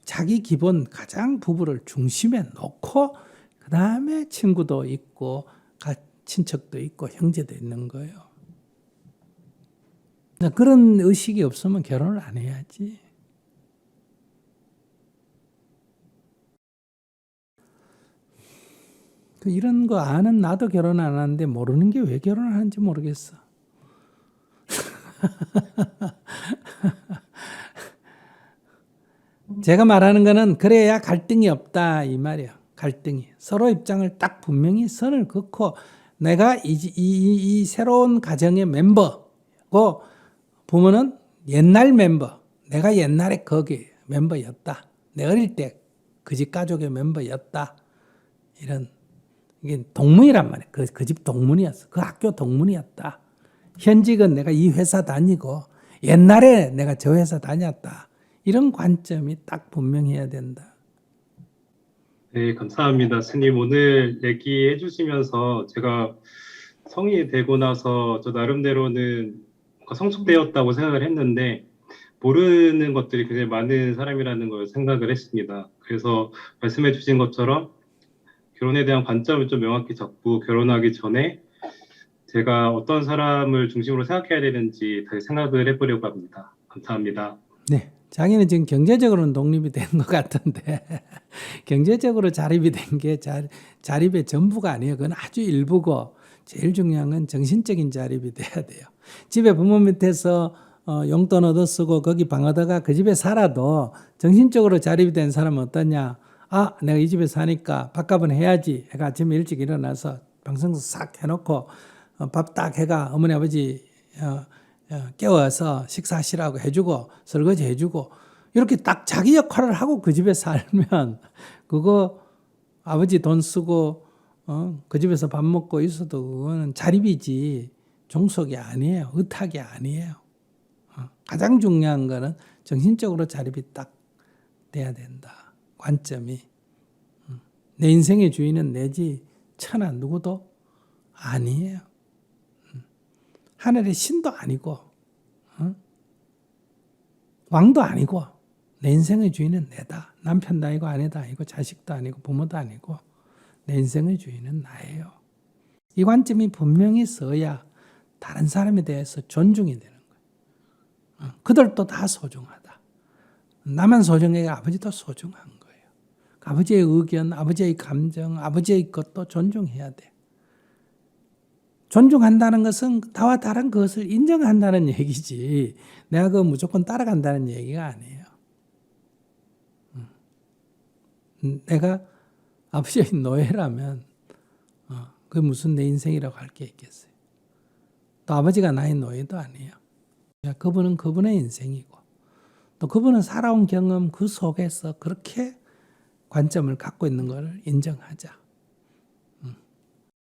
자기 기본 가장 부부를 중심에 놓고 그 다음에 친구도 있고 친척도 있고 형제도 있는 거예요. 그런 의식이 없으면 결혼을 안 해야지. 이런 거 아는 나도 결혼 안 하는데 모르는 게 왜 결혼을 하는지 모르겠어. 제가 말하는 거는 그래야 갈등이 없다 이 말이야. 갈등이. 서로 입장을 딱 분명히 선을 긋고 내가 이 새로운 가정의 멤버고 부모는 옛날 멤버. 내가 옛날에 거기 멤버였다. 내 어릴 때 그 집 가족의 멤버였다. 이런 이게 동문이란 말이야. 그 집 동문이었어. 그 학교 동문이었다. 현직은 내가 이 회사 다니고 옛날에 내가 저 회사 다녔다. 이런 관점이 딱 분명해야 된다. 네, 감사합니다. 스님 오늘 얘기해 주시면서 제가 성인이 되고 나서 저 나름대로는 성숙되었다고 생각을 했는데 모르는 것들이 굉장히 많은 사람이라는 걸 생각을 했습니다. 그래서 말씀해 주신 것처럼 결혼에 대한 관점을 좀 명확히 잡고 결혼하기 전에 제가 어떤 사람을 중심으로 생각해야 되는지 다시 생각을 해보려고 합니다. 감사합니다. 네. 자기는 지금 경제적으로는 독립이 된 것 같은데 경제적으로 자립이 된 게 자립의 전부가 아니에요. 그건 아주 일부고 제일 중요한 건 정신적인 자립이 돼야 돼요. 집에 부모 밑에서 용돈 얻어 쓰고 거기 방 얻어가 그 집에 살아도 정신적으로 자립이 된 사람은 어떠냐. 아, 내가 이 집에 사니까 밥값은 해야지. 해가 아침에 일찍 일어나서 방송도 싹 해놓고 밥 딱 해가 어머니 아버지 깨워서 식사하시라고 해주고 설거지 해주고 이렇게 딱 자기 역할을 하고 그 집에 살면 그거 아버지 돈 쓰고 그 집에서 밥 먹고 있어도 그거는 자립이지 종속이 아니에요. 의탁이 아니에요. 가장 중요한 거는 정신적으로 자립이 딱 돼야 된다. 관점이. 내 인생의 주인은 내지 천하 누구도 아니에요. 하늘의 신도 아니고 왕도 아니고 내 인생의 주인은 내다. 남편도 아니고 아내도 아니고 자식도 아니고 부모도 아니고 내 인생의 주인은 나예요. 이 관점이 분명히 서야 다른 사람에 대해서 존중이 되는 거예요. 그들도 다 소중하다. 나만 소중해 아버지도 소중한 거예요. 아버지의 의견, 아버지의 감정, 아버지의 것도 존중해야 돼. 존중한다는 것은 나와 다른 것을 인정한다는 얘기지 내가 그 무조건 따라간다는 얘기가 아니에요. 내가 아버지의 노예라면 그게 무슨 내 인생이라고 할 게 있겠어요. 또 아버지가 나의 노예도 아니에요. 그분은 그분의 인생이고 또 그분은 살아온 경험 그 속에서 그렇게 관점을 갖고 있는 것을 인정하자.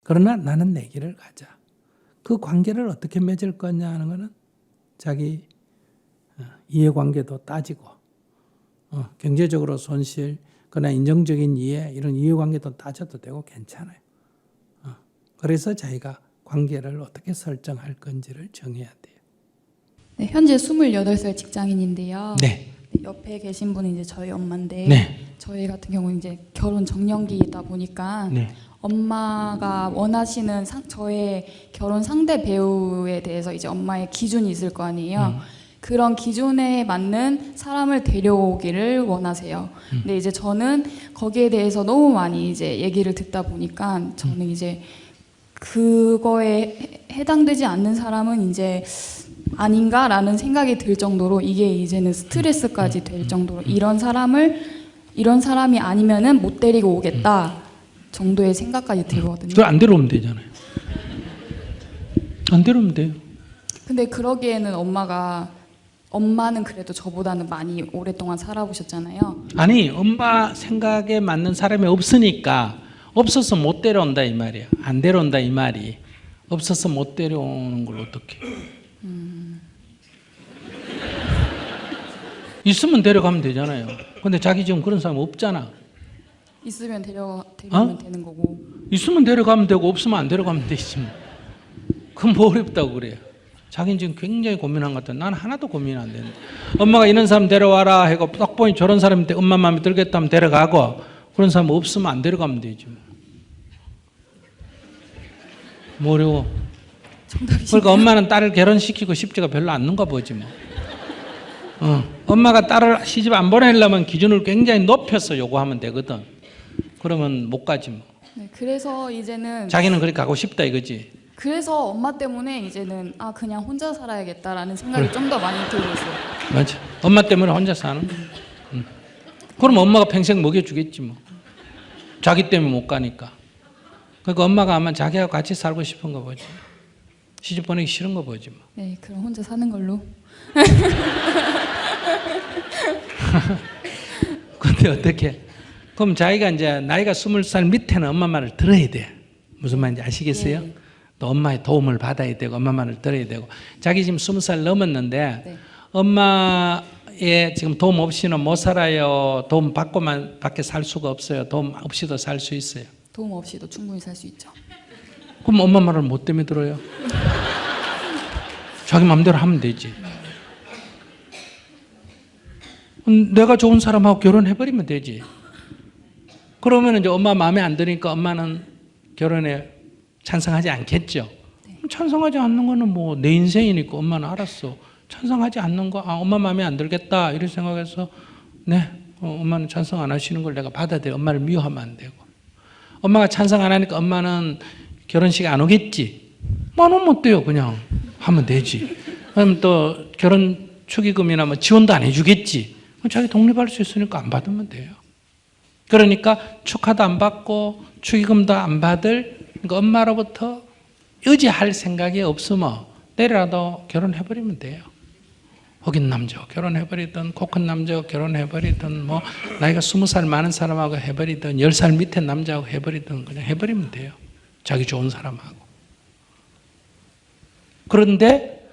그러나 나는 내 길을 가자. 그 관계를 어떻게 맺을 거냐 하는 것은 자기 이해관계도 따지고 경제적으로 손실 그러나 인정적인 이해 이런 이해관계도 따져도 되고 괜찮아요. 그래서 자기가 관계를 어떻게 설정할 건지를 정해야 돼요. 네, 현재 28살 직장인인데요. 네. 옆에 계신 분은 이제 저희 엄마인데 네. 저희 같은 경우는 이제 결혼 정년기이다 보니까 네. 엄마가 원하시는 저의 결혼 상대 배우에 대해서 이제 엄마의 기준이 있을 거 아니에요. 그런 기준에 맞는 사람을 데려오기를 원하세요. 근데 이제 저는 거기에 대해서 너무 많이 이제 얘기를 듣다 보니까 저는 이제 그거에 해당되지 않는 사람은 이제 아닌가라는 생각이 들 정도로 이게 이제는 스트레스까지 될 정도로 이런 사람이 아니면은 못 데리고 오겠다 정도의 생각까지 들거든요. 그 안 데려오면 되잖아요. 안 데려오면 돼요. 근데 그러기에는 엄마는 그래도 저보다는 많이 오랫동안 살아보셨잖아요. 아니 엄마 생각에 맞는 사람이 없으니까 없어서 못 데려온다 이 말이야. 안 데려온다 이 말이. 없어서 못 데려오는 걸 어떻게? 있으면 데려가면 되잖아요. 근데 자기 지금 그런 사람 없잖아. 있으면 데려오면 되는 거고. 있으면 데려가면 되고 없으면 안 데려가면 되지 뭐. 그럼 뭐 어렵다고 그래요. 자기는 지금 굉장히 고민한 것 같아. 난 하나도 고민 안 되는데. 엄마가 이런 사람 데려와라 하고 딱 보니 저런 사람인데 엄마 마음에 들겠다면 데려가고 그런 사람 없으면 안 데려가면 되지 뭐. 뭐 어려워. 그러니까 엄마는 딸을 결혼시키고 싶지가 별로 않는가 보지 뭐. 엄마가 딸을 시집 안 보내려면 기준을 굉장히 높여서 요구하면 되거든. 그러면 못 가지 뭐. 네, 그래서 이제는 자기는 그렇게 가고 싶다 이거지. 그래서 엄마 때문에 이제는 그냥 혼자 살아야겠다라는 생각이 좀 더 많이 들고 있어요. 맞아. 엄마 때문에 혼자 사는 거야. 그럼 엄마가 평생 먹여주겠지 뭐. 자기 때문에 못 가니까. 그러니까 엄마가 아마 자기하고 같이 살고 싶은 거 보지. 시집 보내기 싫은 거 보지 뭐. 네, 그럼 혼자 사는 걸로. 근데 어떻게? 그럼 자기가 이제 나이가 20살 밑에는 엄마 말을 들어야 돼. 무슨 말인지 아시겠어요? 네. 또 엄마의 도움을 받아야 되고 엄마 말을 들어야 되고. 자기 지금 20살 넘었는데 네. 엄마의 지금 도움 없이는 못 살아요. 도움 받고만 밖에 살 수가 없어요. 도움 없이도 살 수 있어요. 도움 없이도 충분히 살 수 있죠. 그럼 엄마 말을 뭐 때문에 들어요? 자기 마음대로 하면 되지. 내가 좋은 사람하고 결혼해버리면 되지. 그러면 이제 엄마 마음에 안 드니까 엄마는 결혼에 찬성하지 않겠죠. 네. 찬성하지 않는 거는 뭐 내 인생이니까 엄마는 알았어. 찬성하지 않는 거, 엄마 마음에 안 들겠다 이렇게 생각해서 네, 엄마는 찬성 안 하시는 걸 내가 받아들여. 엄마를 미워하면 안 되고. 엄마가 찬성 안 하니까 엄마는 결혼식 안 오겠지. 안 오면 어때요? 그냥 하면 되지. 그럼 또 결혼 축의금이나 뭐 지원도 안 해주겠지. 자기 독립할 수 있으니까 안 받으면 돼요. 그러니까 축하도 안 받고 축의금도 안 받을 그러니까 엄마로부터 의지할 생각이 없으면 내일이라도 결혼해버리면 돼요. 흑인 남자 결혼해버리든 코 큰 남자 결혼해버리든 뭐 나이가 20살 많은 사람하고 해버리든 10살 밑에 남자하고 해버리든 그냥 해버리면 돼요. 자기 좋은 사람하고. 그런데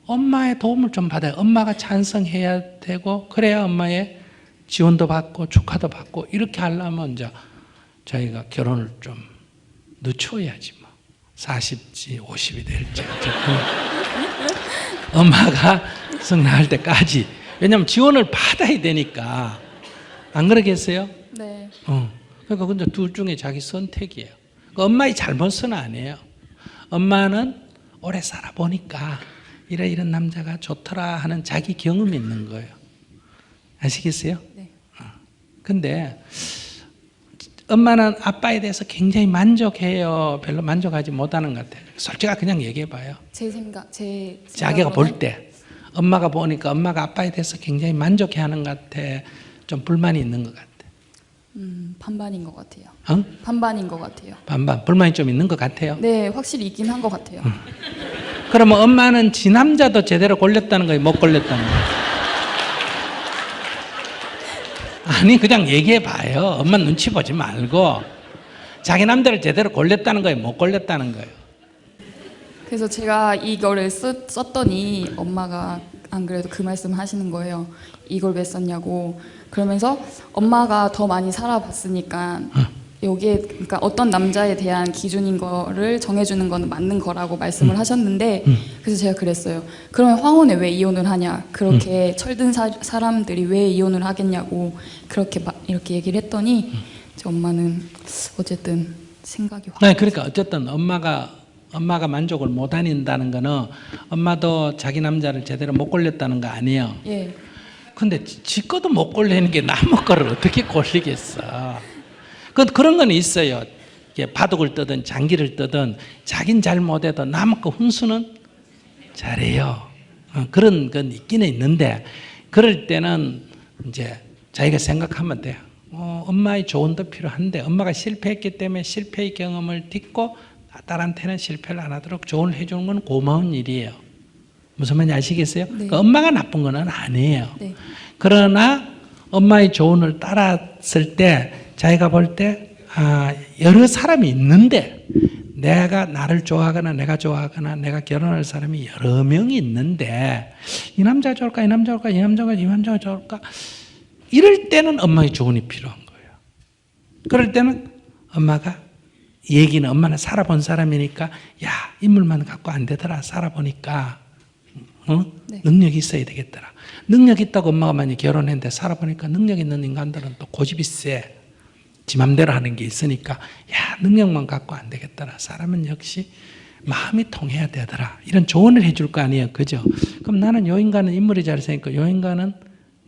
엄마의 도움을 좀 받아요. 엄마가 찬성해야 되고 그래야 엄마의 지원도 받고 축하도 받고 이렇게 하려면 이제 저희가 결혼을 좀 늦춰야지 뭐. 40지 50이 될지 엄마가 성장할 때까지. 왜냐하면 지원을 받아야 되니까. 안 그러겠어요? 네. 그러니까 근데 둘 중에 자기 선택이에요. 그 엄마의 잘못은 아니에요. 엄마는 오래 살아보니까 이런 남자가 좋더라 하는 자기 경험이 있는 거예요. 아시겠어요? 네. 근데 엄마는 아빠에 대해서 굉장히 만족해요? 별로 만족하지 못하는 것 같아요? 솔직하게 그냥 얘기해봐요. 제 생각, 제 자기가 볼 생각으로는 때 엄마가 보니까 엄마가 아빠에 대해서 굉장히 만족해하는 것 같아? 좀 불만이 있는 것 같아? 반반인 것 같아요. 응? 반반인 것 같아요. 반반 불만이 좀 있는 것 같아요? 네, 확실히 있긴 한 것 같아요. 그러면 엄마는 지 남자도 제대로 골렸다는 거예요? 못 골렸다는 거예요? 아니 그냥 얘기해봐요. 엄마 눈치 보지 말고 자기 남자를 제대로 골렸다는 거예요? 못 골렸다는 거예요? 그래서 제가 이거를 썼더니 엄마가 안 그래도 그 말씀 하시는 거예요. 이걸 왜 썼냐고. 그러면서 엄마가 더 많이 살아봤으니까 여기에 그러니까 어떤 남자에 대한 기준인 거를 정해주는 거는 맞는 거라고 말씀을 하셨는데 그래서 제가 그랬어요. 그러면 황혼에 왜 이혼을 하냐? 그렇게 철든 사람들이 왜 이혼을 하겠냐고 그렇게 이렇게 얘기를 했더니 제 엄마는 어쨌든 생각이 확. 네, 그러니까 어쨌든 엄마가 만족을 못 한다는 거는 엄마도 자기 남자를 제대로 못 골렸다는 거 아니에요? 예. 근데 지 거도 못 골리는 게 남의 거를 어떻게 골리겠어? 그런 건 있어요. 바둑을 뜨든 장기를 뜨든 자긴 잘 못해도 남의 거 훈수는 잘해요. 그런 건 있기는 있는데 그럴 때는 이제 자기가 생각하면 돼요. 엄마의 조언도 필요한데 엄마가 실패했기 때문에 실패의 경험을 딛고 딸한테는 실패를 안 하도록 조언을 해주는 건 고마운 일이에요. 무슨 말인지 아시겠어요? 네. 그러니까 엄마가 나쁜 건 아니에요. 네. 그러나 엄마의 조언을 따랐을 때 자기가 볼 때 여러 사람이 있는데 내가 나를 좋아하거나 내가 좋아하거나 내가 결혼할 사람이 여러 명이 있는데 이 남자가 좋을까 이 남자가 좋을까 이 남자가 좋을까 이럴 때는 엄마의 조언이 필요한 거예요. 그럴 때는 엄마가 얘기는 엄마는 살아본 사람이니까 야 인물만 갖고 안 되더라 살아보니까 네. 능력이 있어야 되겠더라. 능력 있다고 엄마가 만약 결혼했는데 살아보니까 능력 있는 인간들은 또 고집이 세. 지 맘대로 하는 게 있으니까 야 능력만 갖고 안 되겠더라. 사람은 역시 마음이 통해야 되더라. 이런 조언을 해줄 거 아니에요. 그죠? 그럼 나는 요 인간은 인물이 잘생겼고 요 인간은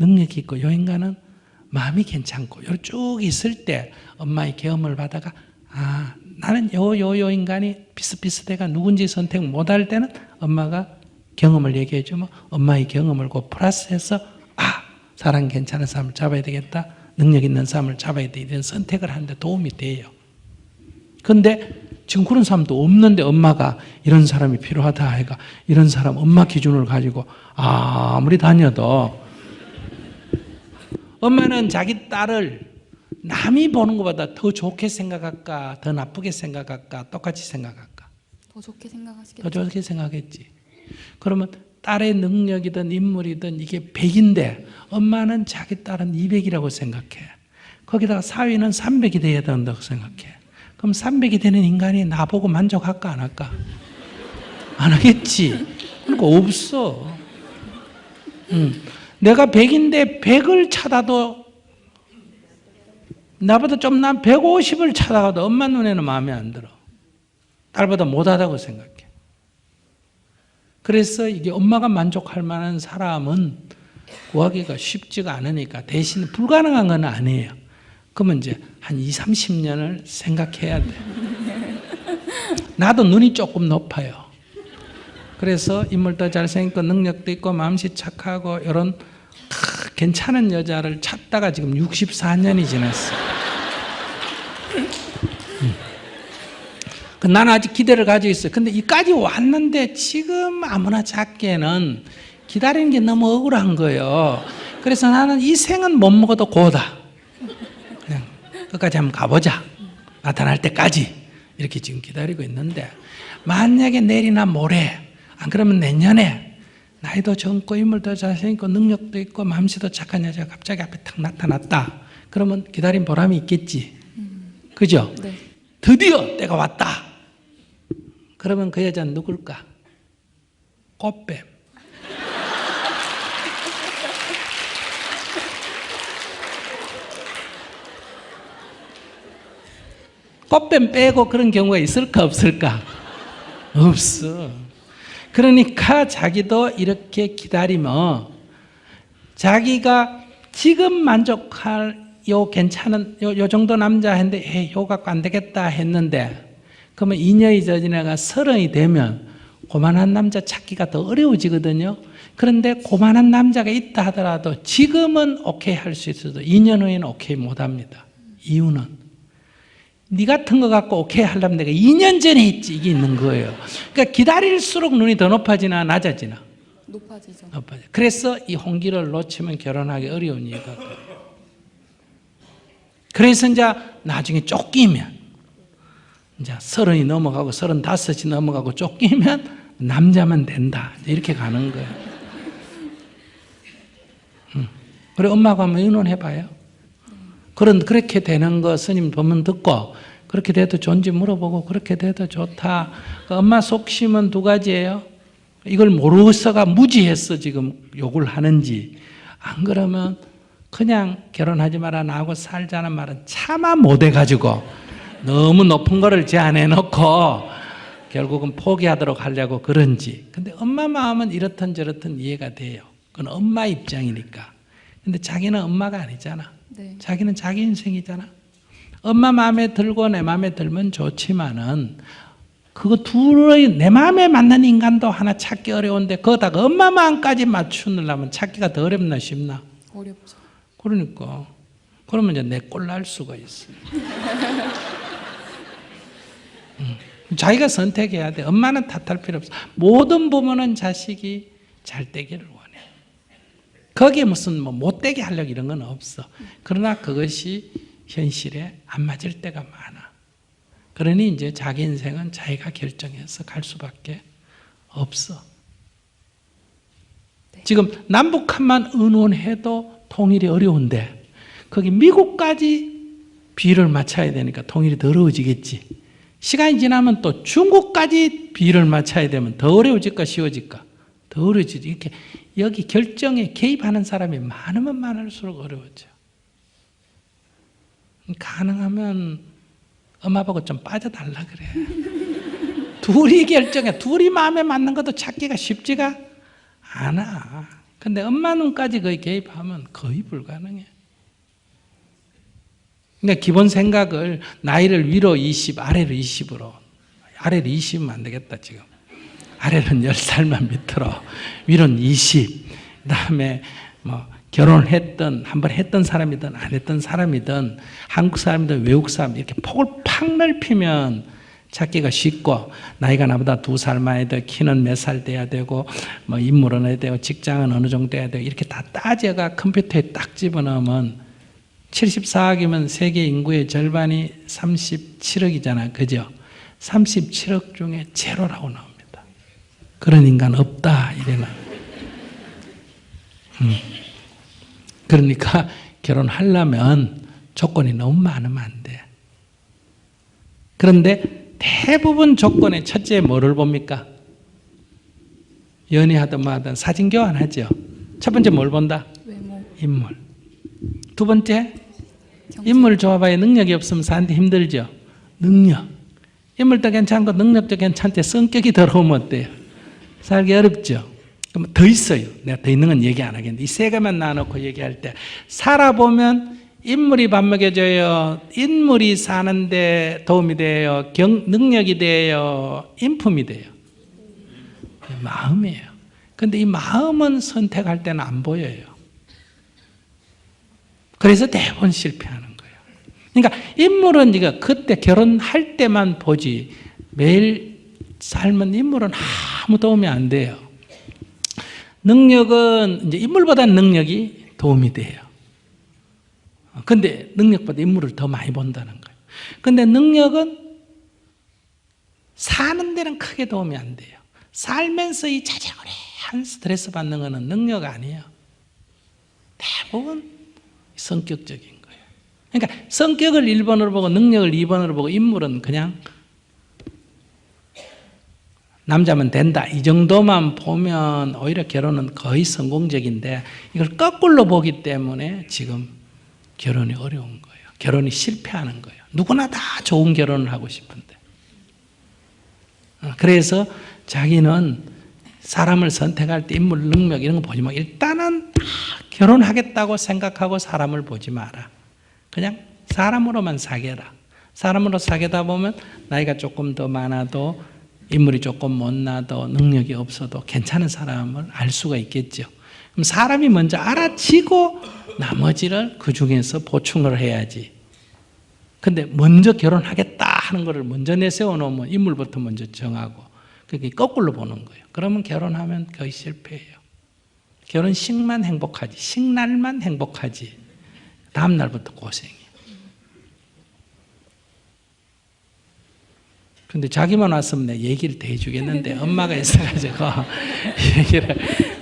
능력이 있고 요 인간은 마음이 괜찮고 요 쭉 있을 때 엄마의 경험을 받아가 나는 요 인간이 비슷비슷해가 누군지 선택 못할 때는 엄마가 경험을 얘기해 주면 엄마의 경험을 그 플러스해서 사람 괜찮은 사람을 잡아야 되겠다. 능력 있는 사람을 잡아야 돼. 이런 선택을 하는데 도움이 돼요. 그런데 지금 그런 사람도 없는데 엄마가 이런 사람이 필요하다 하니까 이런 사람 엄마 기준을 가지고 아무리 다녀도 엄마는 자기 딸을 남이 보는 것보다 더 좋게 생각할까 더 나쁘게 생각할까 똑같이 생각할까? 더 좋게 생각하시겠죠. 더 좋게 생각했지. 그러면 딸의 능력이든 인물이든 이게 100인데 엄마는 자기 딸은 200이라고 생각해. 거기다가 사위는 300이 돼야 된다고 생각해. 그럼 300이 되는 인간이 나보고 만족할까 안 할까? 안 하겠지. 그러니까 없어. 내가 100인데 100을 찾아도 나보다 좀 난 150을 찾아가도 엄마 눈에는 마음에 안 들어. 딸보다 못하다고 생각해. 그래서 이게 엄마가 만족할 만한 사람은 구하기가 쉽지가 않으니까 대신 불가능한 건 아니에요. 그러면 이제 한 20, 30년을 생각해야 돼. 나도 눈이 조금 높아요. 그래서 인물도 잘생기고 능력도 있고 마음씨 착하고 이런 괜찮은 여자를 찾다가 지금 64년이 지났어. 나는 아직 기대를 가지고 있어요. 근데 이까지 왔는데 지금 아무나 찾기에는 기다리는 게 너무 억울한 거예요. 그래서 나는 이 생은 못 먹어도 고다. 그냥 끝까지 한번 가보자. 나타날 때까지. 이렇게 지금 기다리고 있는데, 만약에 내일이나 모레, 안 그러면 내년에 나이도 젊고 인물도 잘생기고 능력도 있고 마음씨도 착한 여자가 갑자기 앞에 탁 나타났다. 그러면 기다린 보람이 있겠지. 그죠? 네. 드디어 때가 왔다. 그러면 그 여자는 누굴까? 꽃뱀. 꽃뱀 빼고 그런 경우가 있을까 없을까? 없어. 그러니까 자기도 이렇게 기다리면 자기가 지금 만족할 괜찮은 요 정도 남자 했는데 요 갖고 안 되겠다 했는데, 그러면 2년이 지나가 30이 되면 고만한 남자 찾기가 더 어려워지거든요. 그런데 고만한 남자가 있다 하더라도 지금은 오케이 할 수 있어도 2년 후에는 오케이 못 합니다. 이유는 네 같은 거 갖고 오케이 하려면 내가 2년 전에 했지, 이게 있는 거예요. 그러니까 기다릴수록 눈이 더 높아지나 낮아지나? 높아지죠. 높아져. 그래서 이 홍기를 놓치면 결혼하기 어려운 이유가 그래요. 그래서 이제 나중에 쫓기면, 이제 30이 넘어가고 35이 넘어가고 쫓기면 남자만 된다, 이렇게 가는 거예요. 그래, 엄마하고 한번 의논해봐요. 그렇게 되는 거 스님 법문 듣고 그렇게 돼도 좋은지 물어보고, 그렇게 돼도 좋다. 엄마 속심은 2가지예요. 이걸 모르서가 무지해서 지금 욕을 하는지, 안 그러면 그냥 결혼하지 마라, 나하고 살자는 말은 차마 못해가지고 너무 높은 거를 제안해 놓고 결국은 포기하도록 하려고 그런지. 근데 엄마 마음은 이렇든 저렇든 이해가 돼요. 그건 엄마 입장이니까. 근데 자기는 엄마가 아니잖아. 네. 자기는 자기 인생이잖아. 엄마 마음에 들고 내 마음에 들면 좋지만은, 그거 둘의 내 마음에 맞는 인간도 하나 찾기 어려운데 거기다가 엄마 마음까지 맞추려면 찾기가 더 어렵나 싶나? 어렵죠. 그러니까 그러면 이제 내 꼴 날 수가 있어. 자기가 선택해야 돼. 엄마는 탓할 필요 없어. 모든 부모는 자식이 잘 되기를 원해. 거기에 무슨 못되게 하려고 이런 건 없어. 그러나 그것이 현실에 안 맞을 때가 많아. 그러니 이제 자기 인생은 자기가 결정해서 갈 수밖에 없어. 지금 남북한만 의논해도 통일이 어려운데 거기 미국까지 비를 맞춰야 되니까 통일이 더 어려워지겠지. 시간이 지나면 또 중국까지 비를 맞춰야 되면 더 어려워질까 쉬워질까? 더 어려워지지. 이렇게 여기 결정에 개입하는 사람이 많으면 많을수록 어려워져. 가능하면 엄마 보고 좀 빠져달라 그래. 둘이 결정해. 둘이 마음에 맞는 것도 찾기가 쉽지가 않아. 근데 엄마 눈까지 거의 개입하면 거의 불가능해. 그러니까 기본 생각을 나이를 위로 20, 아래로 20으로. 아래로 20은 안 되겠다 지금. 아래는 10살만 밑으로, 위로는 20. 그다음에 결혼을 했든 한번 했던 사람이든 안 했던 사람이든 한국 사람이든 외국 사람, 이렇게 폭을 팍 넓히면 찾기가 쉽고, 나이가 나보다 2살 많이 돼, 키는 몇 살 돼야 되고, 인물은 해야 되고, 직장은 어느 정도 해야 되고, 이렇게 다 따져가 컴퓨터에 딱 집어넣으면 74억이면 세계 인구의 절반이 37억이잖아. 그죠? 37억 중에 제로라고 나옵니다. 그런 인간 없다 이래나. 그러니까 결혼하려면 조건이 너무 많으면 안 돼. 그런데 대부분 조건의 첫째 뭐를 봅니까? 연애하든 뭐하든 사진 교환하죠. 첫 번째 뭘 본다? 외모. 인물. 두 번째, 경제. 인물 좋아봐야 능력이 없으면 사는데 힘들죠. 능력. 인물도 괜찮고 능력도 괜찮대 성격이 더러우면 어때요? 살기 어렵죠. 그럼 더 있어요. 내가 더 있는 건 얘기 안 하겠는데 이 세 개만 나눠놓고 얘기할 때, 살아보면 인물이 밥 먹여줘요, 인물이 사는데 도움이 돼요, 능력이 돼요, 인품이 돼요. 마음이에요. 근데 이 마음은 선택할 때는 안 보여요. 그래서 대부분 실패하는 거예요. 그러니까 인물은 네가 그때 결혼할 때만 보지, 매일 삶은 인물은 아무 도움이 안 돼요. 능력은 이제 인물보다는 능력이 도움이 돼요. 근데 능력보다 인물을 더 많이 본다는 거예요. 근데 능력은 사는 데는 크게 도움이 안 돼요. 살면서 이 자잘한 스트레스 받는 거는 능력 아니에요. 대부분 성격적인 거예요. 그러니까 성격을 1번으로 보고 능력을 2번으로 보고 인물은 그냥 남자면 된다 이 정도만 보면 오히려 결혼은 거의 성공적인데 이걸 거꾸로 보기 때문에 지금 결혼이 어려운 거예요. 결혼이 실패하는 거예요. 누구나 다 좋은 결혼을 하고 싶은데. 그래서 자기는 사람을 선택할 때 인물, 능력 이런 거 보지 마. 일단은 결혼하겠다고 생각하고 사람을 보지 마라. 그냥 사람으로만 사귀라. 사람으로 사귀다 보면 나이가 조금 더 많아도 인물이 조금 못나도 능력이 없어도 괜찮은 사람을 알 수가 있겠죠. 그럼 사람이 먼저 알아지고 나머지를 그 중에서 보충을 해야지. 근데 먼저 결혼하겠다 하는 거를 먼저 내세워 놓으면 인물부터 먼저 정하고 그게 거꾸로 보는 거예요. 그러면 결혼하면 거의 실패해요. 결혼식만 행복하지, 식날만 행복하지, 다음 날부터 고생이에요. 근데 자기만 왔으면 내 얘기를 다 해주겠는데 엄마가 있어가지고 얘기를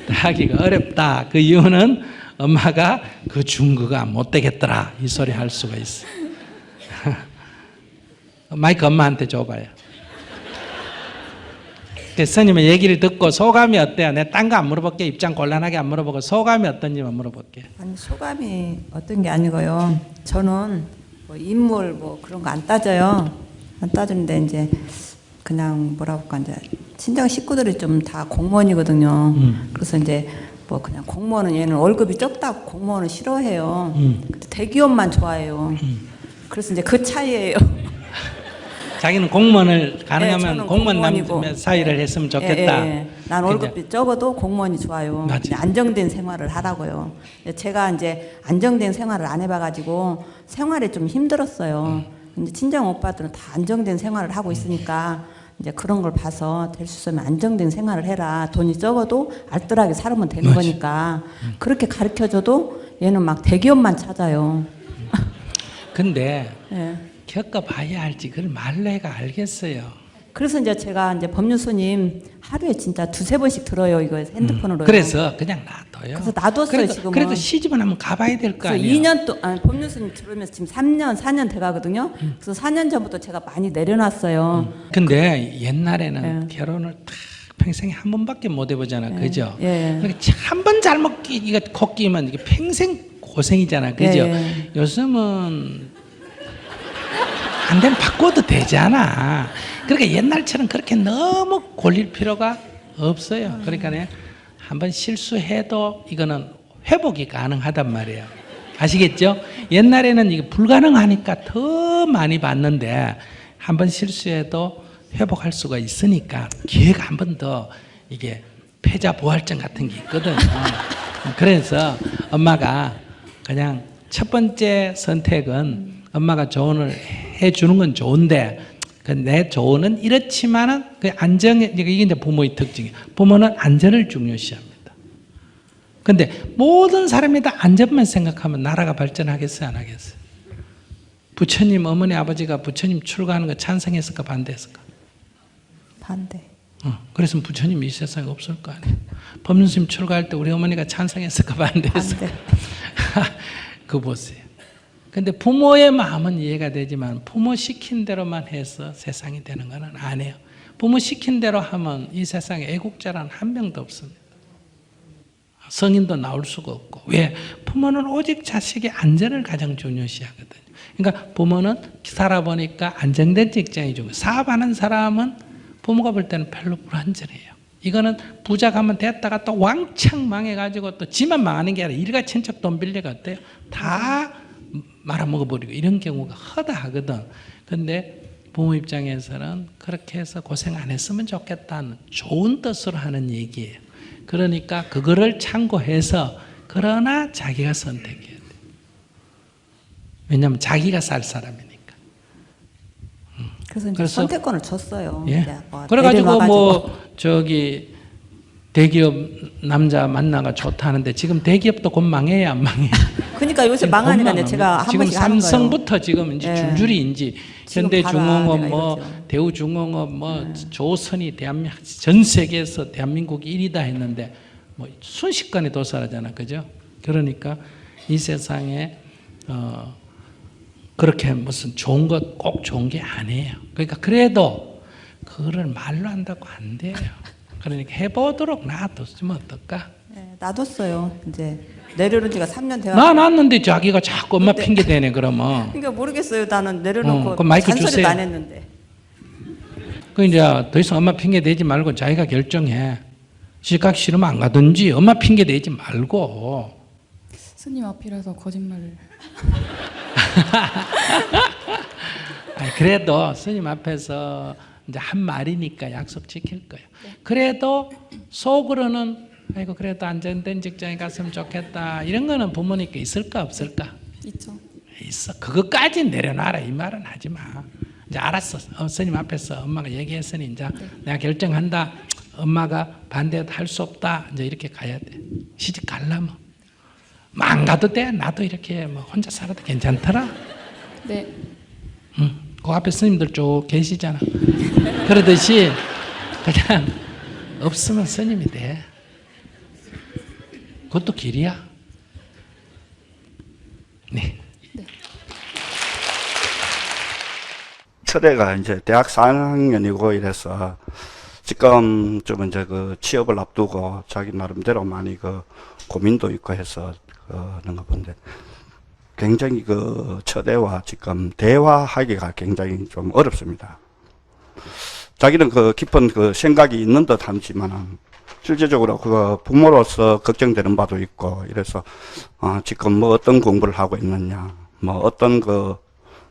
하기가 어렵다. 그 이유는 엄마가 그 중거가 못 되겠더라 이 소리 할 수가 있어. 마이크 엄마한테 줘봐요. 스님의 얘기를 듣고 소감이 어때요? 내가 딴 거 안 물어볼게. 입장 곤란하게 안 물어보고 소감이 어떤지만 물어볼게. 아니 소감이 어떤 게 아니고요. 저는 뭐 인물 뭐 그런 거 안 따져요. 안 따지는데 이제 그냥 뭐라 할까 이제 친정 식구들이 좀 다 공무원이거든요. 그래서 이제 뭐 그냥 공무원은 얘는 월급이 적다고 공무원은 싫어해요. 근데 대기업만 좋아해요. 그래서 이제 그 차이예요. 자기는 공무원을 가능하면 저는 공무원 공무원이고. 남 사이를 했으면 좋겠다. 난 월급이 적어도 공무원이 좋아요. 맞지. 안정된 생활을 하라고요. 제가 이제 안정된 생활을 안 해봐가지고 생활이 좀 힘들었어요. 근데 친정 오빠들은 다 안정된 생활을 하고 있으니까 이제 그런 걸 봐서 될 수 있으면 안정된 생활을 해라. 돈이 적어도 알뜰하게 살면 되는 맞지. 거니까 그렇게 가르쳐줘도 얘는 막 대기업만 찾아요. 근데 예. 겪어봐야 알지 그걸 말로 해가 알겠어요. 그래서 이제 제가 이제 법률스님 하루에 진짜 2-3번씩 들어요. 이거 핸드폰으로. 그래서 그냥 놔둬요. 그래서 놔뒀어요, 지금은. 그래도 시집은 한번 가봐야 될 거 그래서 아니에요. 2년 동안 법률스님 들으면서 지금 3년, 4년 돼가거든요. 그래서 4년 전부터 제가 많이 내려놨어요. 근데 옛날에는 예. 결혼을 딱 평생에 한 번밖에 못 해보잖아, 그죠? 예. 그러니까 한 번 잘못 이거 코 끼면 이게 평생 고생이잖아, 그죠? 예. 요즘은 안 되면 바꿔도 되잖아. 그러니까 옛날처럼 그렇게 너무 골릴 필요가 없어요. 그러니까 한번 실수해도 이거는 회복이 가능하단 말이에요. 아시겠죠? 옛날에는 이게 불가능하니까 더 많이 받는데 한번 실수해도 회복할 수가 있으니까 기회가 한 번 더 이게 패자부활전 같은 게 있거든요. 그래서 엄마가 그냥 첫 번째 선택은 엄마가 조언을 해주는 건 좋은데 내 조언은 이렇지만은 그 안정 이게 이제 부모의 특징이에요. 부모는 안전을 중요시합니다. 근데 모든 사람이 다 안전만 생각하면 나라가 발전하겠어요, 안 하겠어요? 부처님, 어머니, 아버지가 부처님 출가하는 거 찬성했을까, 반대했을까? 반대. 그래서 부처님이 이 세상에 없을 거 아니에요. 법륜스님 출가할 때 우리 어머니가 찬성했을까, 반대했을까? 그거 보세요. 근데 부모의 마음은 이해가 되지만 부모 시킨 대로만 해서 세상이 되는 건 아니에요. 부모 시킨 대로 하면 이 세상에 애국자란 한 명도 없습니다. 성인도 나올 수가 없고. 왜? 부모는 오직 자식의 안전을 가장 중요시하거든요. 그러니까 부모는 살아보니까 안정된 직장이 중요해요. 사업하는 사람은 부모가 볼 때는 별로 불안전해요. 이거는 부자 가면 됐다가 또 왕창 망해가지고 또 지만 망하는 게 아니라 일가 친척 돈 빌려가 어때요? 다 말아먹어버리고 이런 경우가 허다하거든. 근데 부모 입장에서는 그렇게 해서 고생 안 했으면 좋겠다는 좋은 뜻으로 하는 얘기예요. 그러니까 그거를 참고해서 그러나 자기가 선택해야 돼. 왜냐하면 자기가 살 사람이니까. 그래서 이제 그래서- 선택권을 줬어요. 예. 이제 뭐 그래가지고 내려놔가지고. 뭐 저기 대기업 남자 만나가 좋다는데 지금 대기업도 곧 망해야 안 망해. 그러니까 요새 망하니까 이제 제가 한 지금 번씩 하는 거예요. 삼성부터 지금 이제 예. 줄줄이 인지 지금 현대중공업 봐라, 뭐 내가 이러죠. 대우중공업 뭐 조선이 대한민국 전 세계에서 대한민국이 1위다 했는데 뭐 순식간에 도살하잖아, 그죠? 그러니까 이 세상에 그렇게 무슨 좋은 것 꼭 좋은 게 아니에요. 그러니까 그래도 그거를 말로 한다고 안 돼요. 그러니까 해보도록 놔뒀으면 어떨까? 예, 놔뒀어요. 이제 내려놓은 지가 3년 돼가. 놔놨는데 자기가 자꾸 엄마 핑계 대네 그러면. 그러니까 모르겠어요. 나는 내려놓고 그럼 마이크 잔소리도 주세요. 안 했는데. 그 이제 더 이상 엄마 핑계 대지 말고 자기가 결정해. 시각 싫으면 안 가든지 엄마 핑계 대지 말고. 스님 앞이라서 거짓말을. 아니, 그래도 스님 앞에서 이제 한 말이니까 약속 지킬 거예요. 그래도 속으로는 아이고 그래도 안정된 직장에 갔으면 좋겠다 이런 거는 부모님께 있을까 없을까? 있죠. 있어. 그것까지 내려놔라 이 말은 하지 마. 이제 알았어. 스님 앞에서 엄마가 얘기했으니 이제 내가 결정한다. 엄마가 반대도 할 수 없다. 이제 이렇게 가야 돼. 시집 가려면 안 가도 돼. 나도 이렇게 뭐 혼자 살아도 괜찮더라. 네. 그 앞에 스님들 쭉 계시잖아. 그러듯이 그냥 없으면 스님이 돼. 그것도 길이야. 네. 첫애가 이제 대학 4학년이고 이래서 지금 좀 이제 그 취업을 앞두고 자기 나름대로 많이 그 고민도 있고 해서 그런 거 본데 굉장히 그 첫애와 지금 대화하기가 굉장히 좀 어렵습니다. 자기는 그 깊은 그 생각이 있는 듯 하지만은 실제적으로 그 부모로서 걱정되는 바도 있고 이래서 지금 뭐 어떤 공부를 하고 있느냐, 뭐 어떤 그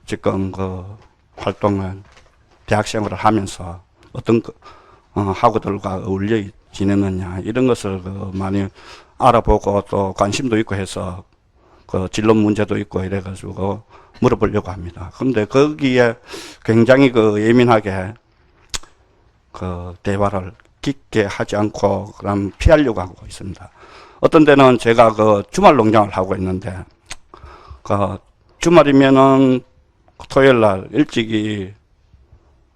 지금 그 활동을 대학생활을 하면서 어떤 그 학우들과 어울려 지내느냐 이런 것을 그 많이 알아보고 또 관심도 있고 해서 그 진로 문제도 있고 이래가지고 물어보려고 합니다. 그런데 거기에 굉장히 그 예민하게 그 대화를 깊게 하지 않고 그럼 피하려고 하고 있습니다. 어떤 데는 제가 그 주말 농장을 하고 있는데 그 주말이면은 토요일 날 일찍이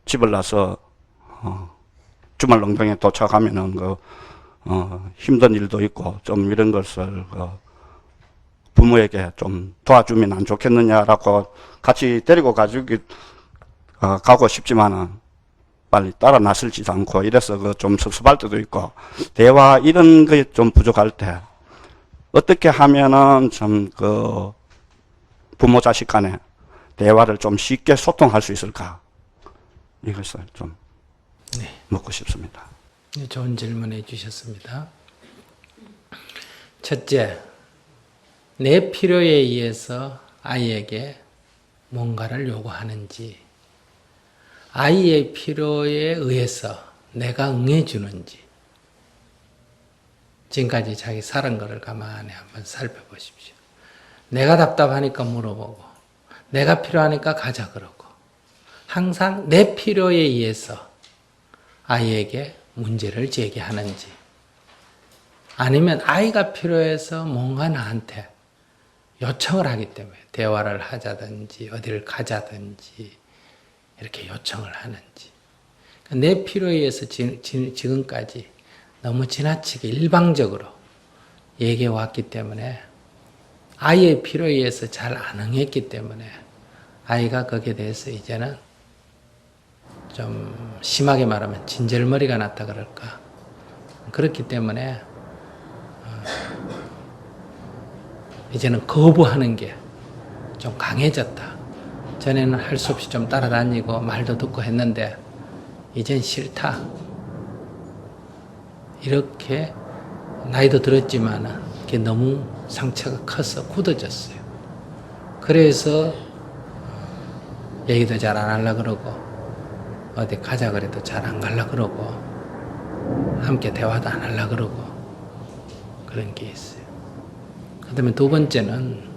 집을 나서 주말 농장에 도착하면은 그 힘든 일도 있고 좀 이런 것을 부모에게 좀 도와주면 안 좋겠느냐라고 같이 데리고 가고 싶지만은 빨리 따라 나설지도 않고 이래서 그 좀 섭섭할 때도 있고 대화 이런 게 좀 부족할 때 어떻게 하면은 좀 그 부모 자식 간에 대화를 좀 쉽게 소통할 수 있을까 이것을 좀 묻고 싶습니다. 네, 좋은 질문해 주셨습니다. 첫째, 내 필요에 의해서 아이에게 뭔가를 요구하는지 아이의 필요에 의해서 내가 응해주는지 지금까지 자기 살은 것을 가만히 한번 살펴보십시오. 내가 답답하니까 물어보고 내가 필요하니까 가자 그러고 항상 내 필요에 의해서 아이에게 문제를 제기하는지 아니면 아이가 필요해서 뭔가 나한테 요청을 하기 때문에 대화를 하자든지 어디를 가자든지 이렇게 요청을 하는지 내 필요에 의해서 지금까지 너무 지나치게 일방적으로 얘기해 왔기 때문에 아이의 필요에 의해서 잘 안 응했기 때문에 아이가 거기에 대해서 이제는 좀 심하게 말하면 진절머리가 났다 그럴까 그렇기 때문에 이제는 거부하는 게 좀 강해졌다. 전에는 할 수 없이 좀 따라다니고 말도 듣고 했는데 이젠 싫다. 이렇게 나이도 들었지만 그게 너무 상처가 커서 굳어졌어요. 그래서 얘기도 잘 안 하려고 그러고 어디 가자 그래도 잘 안 가려고 그러고 함께 대화도 안 하려고 그러고 그런 게 있어요. 그 다음에 두 번째는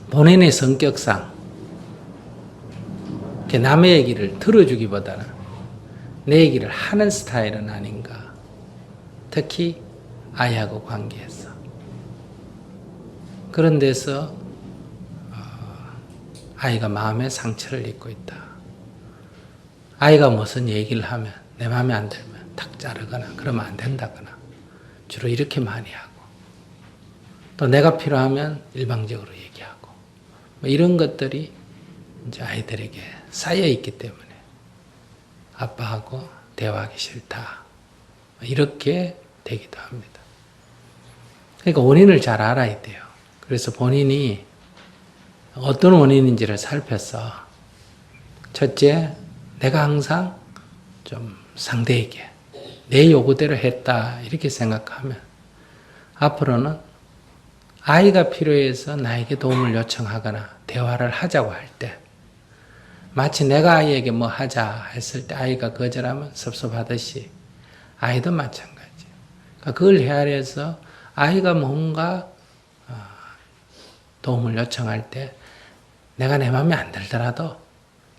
본인의 성격상 남의 얘기를 들어주기보다는 내 얘기를 하는 스타일은 아닌가. 특히 아이하고 관계에서. 그런 데서 아이가 마음에 상처를 입고 있다. 아이가 무슨 얘기를 하면 내 마음에 안 들면 탁 자르거나 그러면 안 된다거나 주로 이렇게 많이 하고, 또 내가 필요하면 일방적으로 얘기하고, 뭐 이런 것들이 이제 아이들에게 쌓여 있기 때문에 아빠하고 대화하기 싫다, 이렇게 되기도 합니다. 그러니까 원인을 잘 알아야 돼요. 그래서 본인이 어떤 원인인지를 살펴서, 첫째, 내가 항상 좀 상대에게 내 요구대로 했다 이렇게 생각하면 앞으로는 아이가 필요해서 나에게 도움을 요청하거나 대화를 하자고 할 때, 마치 내가 아이에게 뭐 하자 했을 때 아이가 거절하면 섭섭하듯이 아이도 마찬가지. 그러니까 그걸 헤아려서 아이가 뭔가 도움을 요청할 때 내가 내 마음에 안 들더라도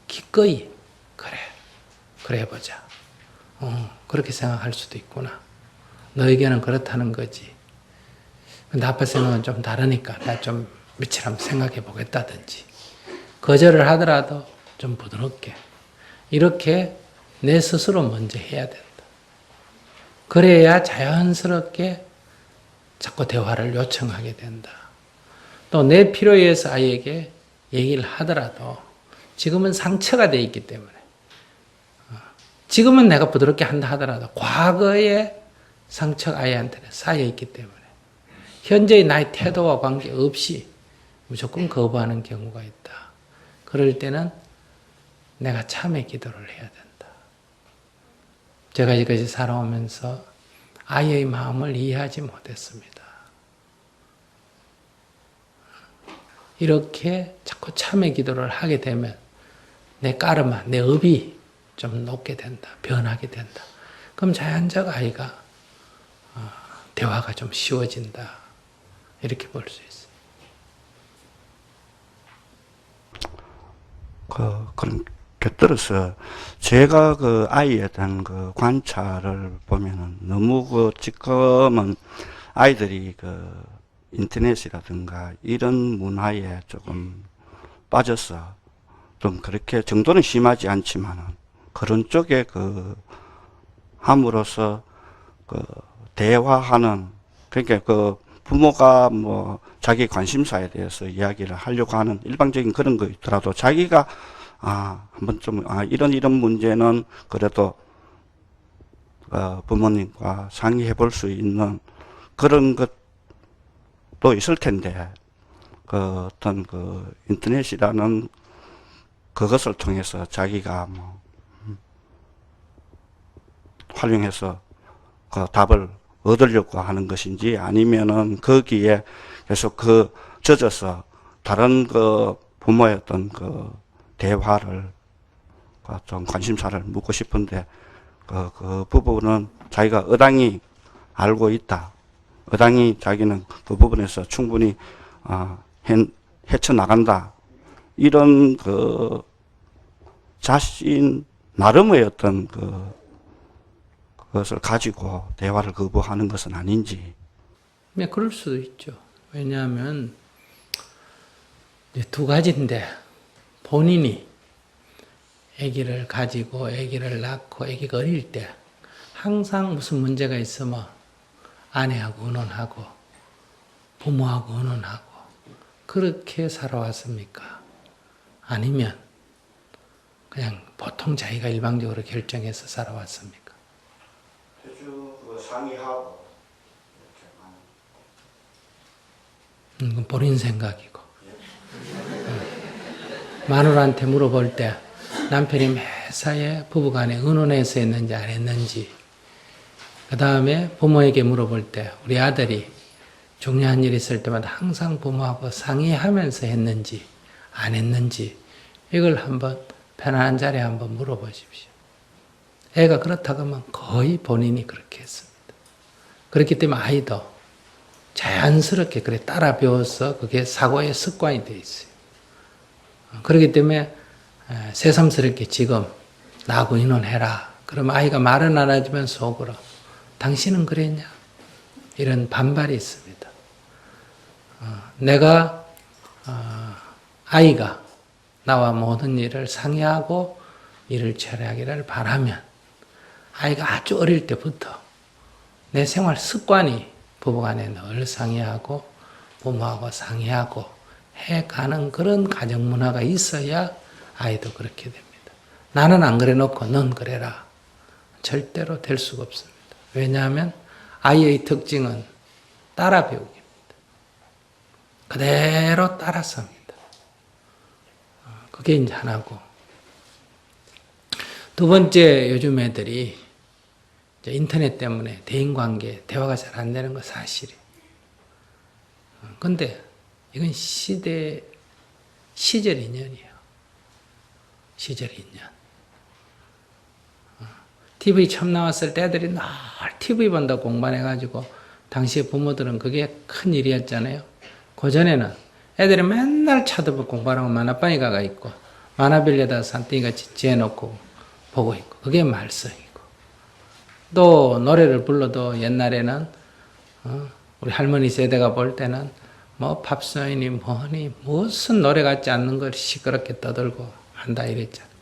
기꺼이 그래 해보자. 그렇게 생각할 수도 있구나. 너에게는 그렇다는 거지. 근데 아빠 생각은 좀 다르니까 나 좀 며칠 한번 생각해 보겠다든지, 거절을 하더라도 좀 부드럽게 이렇게 내 스스로 먼저 해야 된다. 그래야 자연스럽게 자꾸 대화를 요청하게 된다. 또 내 필요에 의해서 아이에게 얘기를 하더라도 지금은 상처가 돼 있기 때문에, 지금은 내가 부드럽게 한다 하더라도 과거의 상처가 아이한테는 쌓여 있기 때문에 현재의 나의 태도와 관계없이 무조건 거부하는 경우가 있다. 그럴 때는 내가 참회 기도를 해야 된다. 제가 이것이 살아오면서 아이의 마음을 이해하지 못했습니다. 이렇게 자꾸 참회 기도를 하게 되면 내 까르마, 내 업이 좀 높게 된다. 변하게 된다. 그럼 자연적 아이가 대화가 좀 쉬워진다. 이렇게 볼 수 있어요. 그런 곁들여서 제가 그 아이에 대한 그 관찰을 보면은 너무 지금은 아이들이 인터넷이라든가 이런 문화에 조금 빠져서 좀 그렇게 정도는 심하지 않지만은 그런 쪽에 함으로써 대화하는, 그러니까 부모가 뭐 자기 관심사에 대해서 이야기를 하려고 하는 일방적인 그런 거 있더라도 자기가 한번 좀 이런 문제는 그래도 부모님과 상의해 볼 수 있는 그런 것도 있을 텐데, 어떤 인터넷이라는 그것을 통해서 자기가 활용해서 답을 얻으려고 하는 것인지, 아니면은 거기에 계속 젖어서 다른 부모의 어떤 대화를 좀 관심사를 묻고 싶은데 그 부분은 자기가 어당이 알고 있다. 어당이 자기는 그 부분에서 충분히 헤쳐나간다. 이런 자신 나름의 어떤 그것을 가지고 대화를 거부하는 것은 아닌지. 네, 그럴 수도 있죠. 왜냐하면 두 가지인데, 본인이 아기를 가지고 아기를 낳고 아기가 어릴 때 항상 무슨 문제가 있으면 아내하고 의논하고 부모하고 의논하고 그렇게 살아왔습니까? 아니면 그냥 보통 자기가 일방적으로 결정해서 살아왔습니까? 대충 상의하고 그건 본인 생각이고. 마누라한테 물어볼 때 남편이 매사에 부부간에 의논해서 했는지 안 했는지, 그 다음에 부모에게 물어볼 때 우리 아들이 중요한 일 있을 때마다 항상 부모하고 상의하면서 했는지 안 했는지, 이걸 한번 편안한 자리에 한번 물어보십시오. 애가 그렇다고 하면 거의 본인이 그렇게 했습니다. 그렇기 때문에 아이도 자연스럽게 그래 따라 배워서 그게 사고의 습관이 되어 있어요. 그렇기 때문에 새삼스럽게 지금 나하고 인혼해라. 그럼 아이가 말은 안 하지만 속으로 당신은 그랬냐? 이런 반발이 있습니다. 내가 아이가 나와 모든 일을 상의하고 일을 처리하기를 바라면 아이가 아주 어릴 때부터 내 생활 습관이 부부간에 늘 상의하고 부모하고 상의하고 해가는 그런 가정 문화가 있어야 아이도 그렇게 됩니다. 나는 안 그래 놓고 넌 그래라. 절대로 될 수가 없습니다. 왜냐하면 아이의 특징은 따라 배우기입니다. 그대로 따라서 합니다. 그게 이제 하나고. 두 번째, 요즘 애들이 이제 인터넷 때문에 대인관계, 대화가 잘 안 되는 거 사실이에요. 근데 이건 시절 인연이에요. 시절 인연. TV 처음 나왔을 때 애들이 늘 TV 본다고 공부해가지고 당시에 부모들은 그게 큰 일이었잖아요. 그 전에는 애들이 맨날 쳐다보고 공부하라고 만화방에 가가 있고 만화 빌려다 산더미가 지어놓고 보고 있고 그게 말썽이고 또 노래를 불러도 옛날에는 우리 할머니 세대가 볼 때는 뭐 팝송이니 뭐니 무슨 노래 같지 않는 걸 시끄럽게 떠들고 한다 이랬잖아요.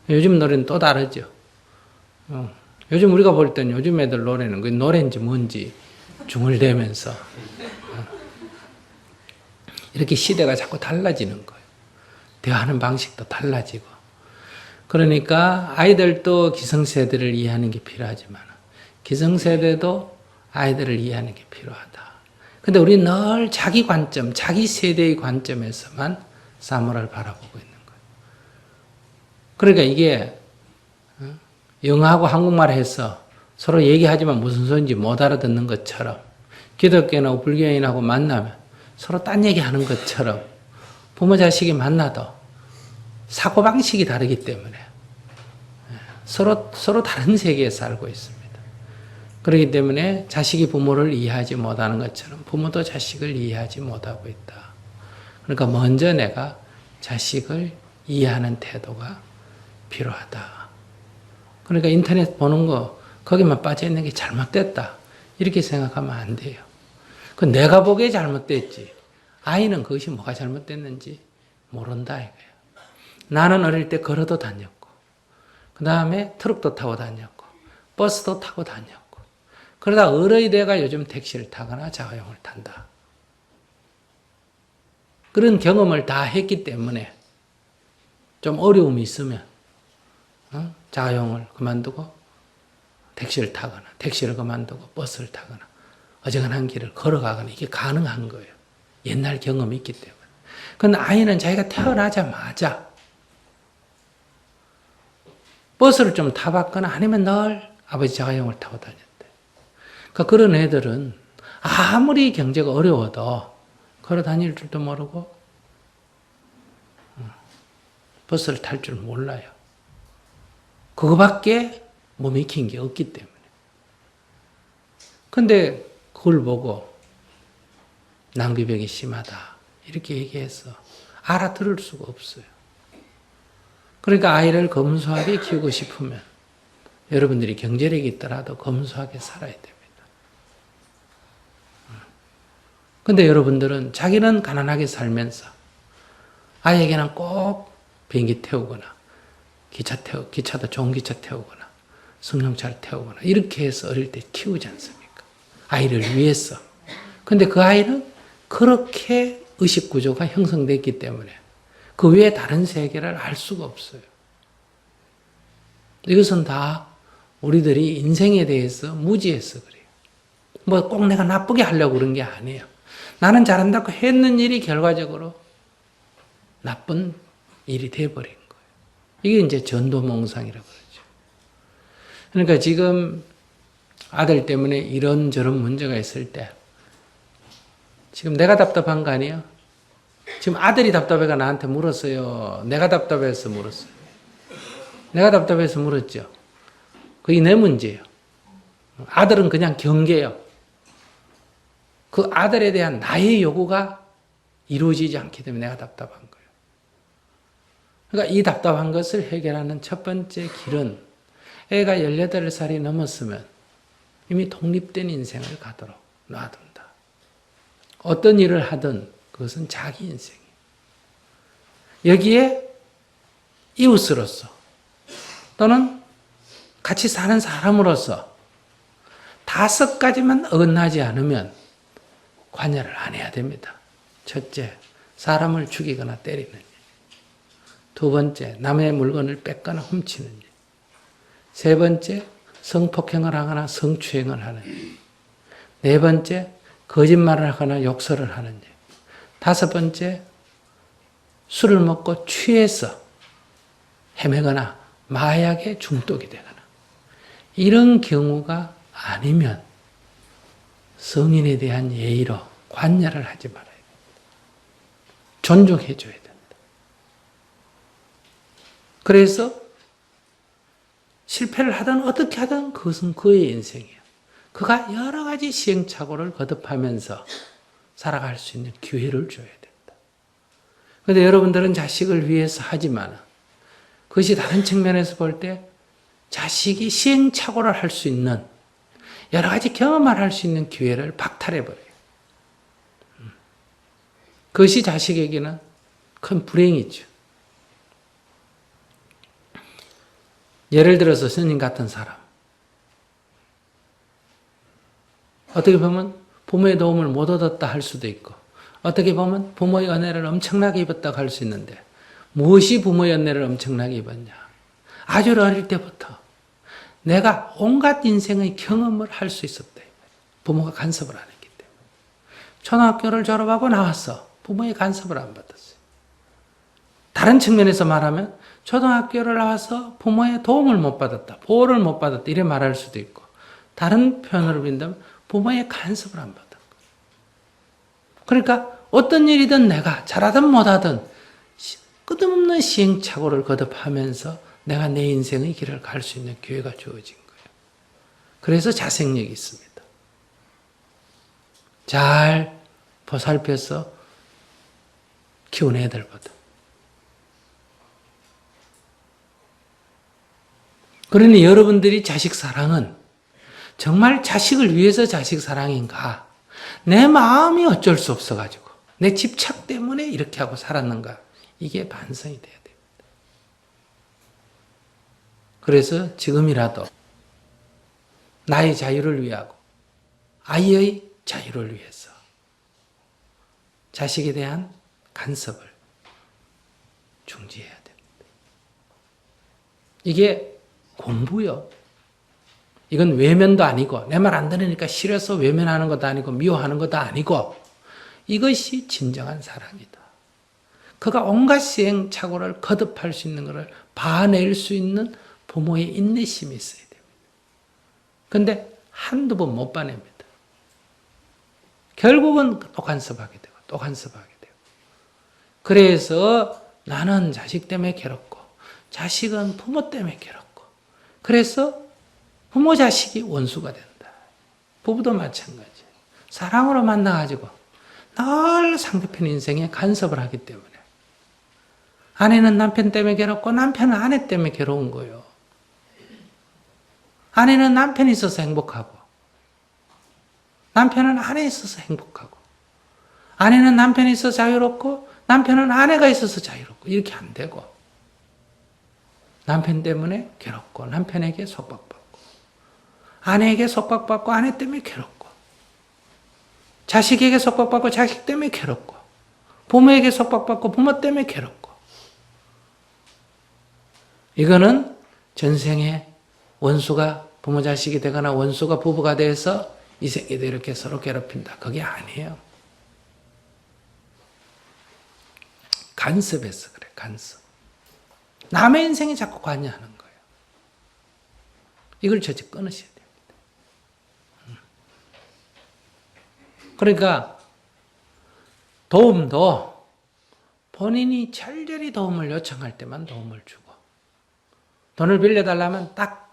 요즘 노래는 또 다르죠. 요즘 우리가 볼 때는 요즘 애들 노래는 그 노래인지 뭔지 중얼대면서 이렇게 시대가 자꾸 달라지는 거예요. 대화하는 방식도 달라지고. 그러니까 아이들도 기성세대를 이해하는 게 필요하지만 기성세대도 아이들을 이해하는 게 필요하다. 근데 우리는 늘 자기 관점, 자기 세대의 관점에서만 사물을 바라보고 있는 거예요. 그러니까 이게 영어하고 한국말 해서 서로 얘기하지만 무슨 소리인지 못 알아듣는 것처럼 기독교인하고 불교인하고 만나면 서로 딴 얘기하는 것처럼 부모 자식이 만나도 사고방식이 다르기 때문에 서로 다른 세계에 살고 있습니다. 그렇기 때문에 자식이 부모를 이해하지 못하는 것처럼 부모도 자식을 이해하지 못하고 있다. 그러니까 먼저 내가 자식을 이해하는 태도가 필요하다. 그러니까 인터넷 보는 거 거기만 빠져 있는 게 잘못됐다. 이렇게 생각하면 안 돼요. 그 내가 보기에 잘못됐지. 아이는 그것이 뭐가 잘못됐는지 모른다 이거예요. 나는 어릴 때 걸어도 다녔고 그 다음에 트럭도 타고 다녔고 버스도 타고 다녔고 그러다 어른이 돼가 요즘 택시를 타거나 자가용을 탄다. 그런 경험을 다 했기 때문에 좀 어려움이 있으면 자가용을 그만두고 택시를 타거나 택시를 그만두고 버스를 타거나 어정한 길을 걸어가거나 이게 가능한 거예요. 옛날 경험이 있기 때문에. 그런데 아이는 자기가 태어나자마자 버스를 좀 타봤거나 아니면 늘 아버지 자가용을 타고 다녔대. 그러니까 그런 애들은 아무리 경제가 어려워도 걸어 다닐 줄도 모르고 버스를 탈 줄 몰라요. 그거밖에 몸에 익힌 게 없기 때문에. 근데 그걸 보고 낭비벽이 심하다 이렇게 얘기해서 알아들을 수가 없어요. 그러니까 아이를 검소하게 키우고 싶으면 여러분들이 경제력이 있더라도 검소하게 살아야 됩니다. 근데 여러분들은 자기는 가난하게 살면서 아이에게는 꼭 비행기 태우거나 기차도 좋은 기차 태우거나 승용차를 태우거나 이렇게 해서 어릴 때 키우지 않습니까? 아이를 위해서. 근데 그 아이는 그렇게 의식구조가 형성됐기 때문에 그 외에 다른 세계를 알 수가 없어요. 이것은 다 우리들이 인생에 대해서 무지해서 그래요. 뭐 꼭 내가 나쁘게 하려고 그런 게 아니에요. 나는 잘한다고 했는 일이 결과적으로 나쁜 일이 돼버린 거예요. 이게 이제 전도몽상이라고 그러죠. 그러니까 지금 아들 때문에 이런저런 문제가 있을 때 지금 내가 답답한 거 아니에요? 지금 아들이 답답해가 나한테 물었어요. 내가 답답해서 물었어요. 내가 답답해서 물었죠. 그게 내 문제예요. 아들은 그냥 경계예요. 그 아들에 대한 나의 요구가 이루어지지 않기 때문에 내가 답답한 거예요. 그러니까 이 답답한 것을 해결하는 첫 번째 길은 애가 18살이 넘었으면 이미 독립된 인생을 가도록 놔둔다. 어떤 일을 하든 그것은 자기 인생이에요. 여기에 이웃으로서 또는 같이 사는 사람으로서 5가지만 어긋나지 않으면 관여를 안 해야 됩니다. 첫째, 사람을 죽이거나 때리는 일. 두 번째, 남의 물건을 뺏거나 훔치는 일. 세 번째, 성폭행을 하거나 성추행을 하는 일. 네 번째, 거짓말을 하거나 욕설을 하는 일. 다섯 번째, 술을 먹고 취해서 헤매거나 마약에 중독이 되거나. 이런 경우가 아니면 성인에 대한 예의로 관여를 하지 말아야 됩니다. 존중해 줘야 된다. 그래서 실패를 하든 어떻게 하든 그것은 그의 인생이에요. 그가 여러 가지 시행착오를 거듭하면서 살아갈 수 있는 기회를 줘야 된다. 그런데 여러분들은 자식을 위해서 하지만 그것이 다른 측면에서 볼 때 자식이 시행착오를 할 수 있는 여러 가지 경험을 할 수 있는 기회를 박탈해버려요. 그것이 자식에게는 큰 불행이죠. 예를 들어서 스님 같은 사람. 어떻게 보면 부모의 도움을 못 얻었다 할 수도 있고 어떻게 보면 부모의 은혜를 엄청나게 입었다고 할 수 있는데 무엇이 부모의 은혜를 엄청나게 입었냐. 아주 어릴 때부터 내가 온갖 인생의 경험을 할 수 있었다. 부모가 간섭을 안 했기 때문에. 초등학교를 졸업하고 나왔어. 부모의 간섭을 안 받았어요. 다른 측면에서 말하면 초등학교를 나와서 부모의 도움을 못 받았다. 보호를 못 받았다. 이래 말할 수도 있고 다른 표현으로 빈다면 부모의 간섭을 안 받았다. 그러니까 어떤 일이든 내가 잘하든 못하든 끝없는 시행착오를 거듭하면서 내가 내 인생의 길을 갈 수 있는 기회가 주어진 거예요. 그래서 자생력이 있습니다. 잘 보살펴서 키운 애들보다. 그러니 여러분들이 자식 사랑은 정말 자식을 위해서 자식 사랑인가? 내 마음이 어쩔 수 없어가지고 내 집착 때문에 이렇게 하고 살았는가? 이게 반성이 돼야 됩니다. 그래서 지금이라도 나의 자유를 위하고 아이의 자유를 위해서 자식에 대한 간섭을 중지해야 됩니다. 이게 공부요. 이건 외면도 아니고 내 말 안 들으니까 싫어서 외면하는 것도 아니고 미워하는 것도 아니고 이것이 진정한 사랑이다. 그가 온갖 시행착오를 거듭할 수 있는 것을 봐낼 수 있는 부모의 인내심이 있어야 됩니다. 그런데 한두 번 못 봐냅니다. 결국은 또 간섭하게 되고 또 간섭하게 되고. 그래서 나는 자식 때문에 괴롭고 자식은 부모 때문에 괴롭고 그래서 부모 자식이 원수가 된다. 부부도 마찬가지예요. 사랑으로 만나가지고 늘 상대편 인생에 간섭을 하기 때문에 아내는 남편 때문에 괴롭고 남편은 아내 때문에 괴로운 거예요. 아내는 남편이 있어서 행복하고 남편은 아내에 있어서 행복하고 아내는 남편이 있어서 자유롭고 남편은 아내가 있어서 자유롭고 이렇게 안 되고 남편 때문에 괴롭고 남편에게 속박받고 아내에게 속박받고 아내 때문에 괴롭고 자식에게 속박받고 자식 때문에 괴롭고 부모에게 속박받고 부모 때문에 괴롭고 이거는 전생에 원수가 부모 자식이 되거나 원수가 부부가 돼서 이 생에도 이렇게 서로 괴롭힌다. 그게 아니에요. 간섭해서 그래. 간섭. 남의 인생에 자꾸 관여하는 거예요. 이걸 절대 끊으셔야 됩니다. 그러니까 도움도 본인이 철저히 도움을 요청할 때만 도움을 주고 돈을 빌려달라면 딱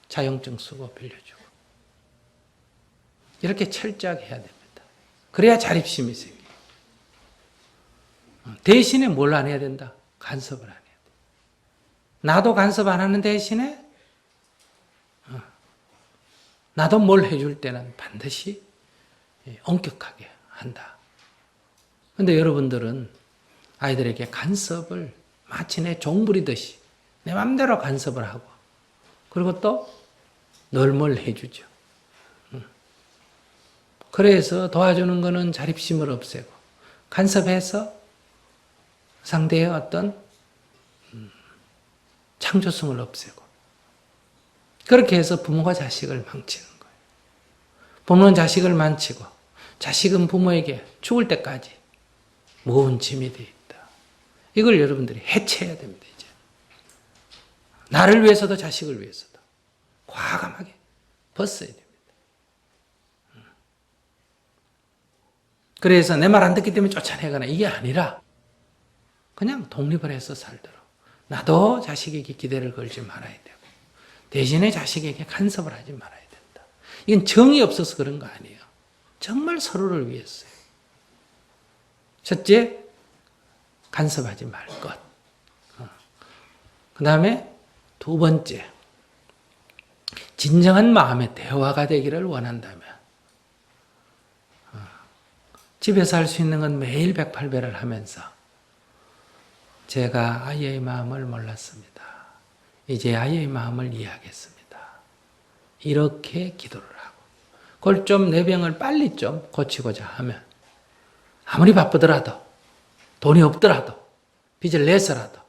자용증 쓰고 빌려주고 이렇게 철저하게 해야 됩니다. 그래야 자립심이 생겨요. 대신에 뭘 안 해야 된다? 간섭을 안 해야 돼. 나도 간섭 안 하는 대신에 나도 뭘 해줄 때는 반드시 엄격하게 한다. 근데 여러분들은 아이들에게 간섭을 마치 내 종부리듯이 내 맘대로 간섭을 하고, 그리고 또 늘 뭘 해주죠. 그래서 도와주는 거는 자립심을 없애고, 간섭해서 상대의 어떤 창조성을 없애고, 그렇게 해서 부모가 자식을 망치는 거예요. 부모는 자식을 망치고 자식은 부모에게 죽을 때까지 무거운 짐이 되어 있다. 이걸 여러분들이 해체해야 됩니다. 이제 나를 위해서도 자식을 위해서도 과감하게 벗어야 됩니다. 그래서 내 말 안 듣기 때문에 쫓아내거나 이게 아니라 그냥 독립을 해서 살도록, 나도 자식에게 기대를 걸지 말아야 되고 대신에 자식에게 간섭을 하지 말아야 된다. 이건 정이 없어서 그런 거 아니에요. 정말 서로를 위해서요. 첫째, 간섭하지 말 것. 그 다음에 두 번째, 진정한 마음의 대화가 되기를 원한다면 집에서 할 수 있는 건 매일 108배를 하면서 제가 아이의 마음을 몰랐습니다. 이제 아이의 마음을 이해하겠습니다. 이렇게 기도를 하고, 그걸 좀 내 병을 빨리 좀 고치고자 하면 아무리 바쁘더라도 돈이 없더라도 빚을 내서라도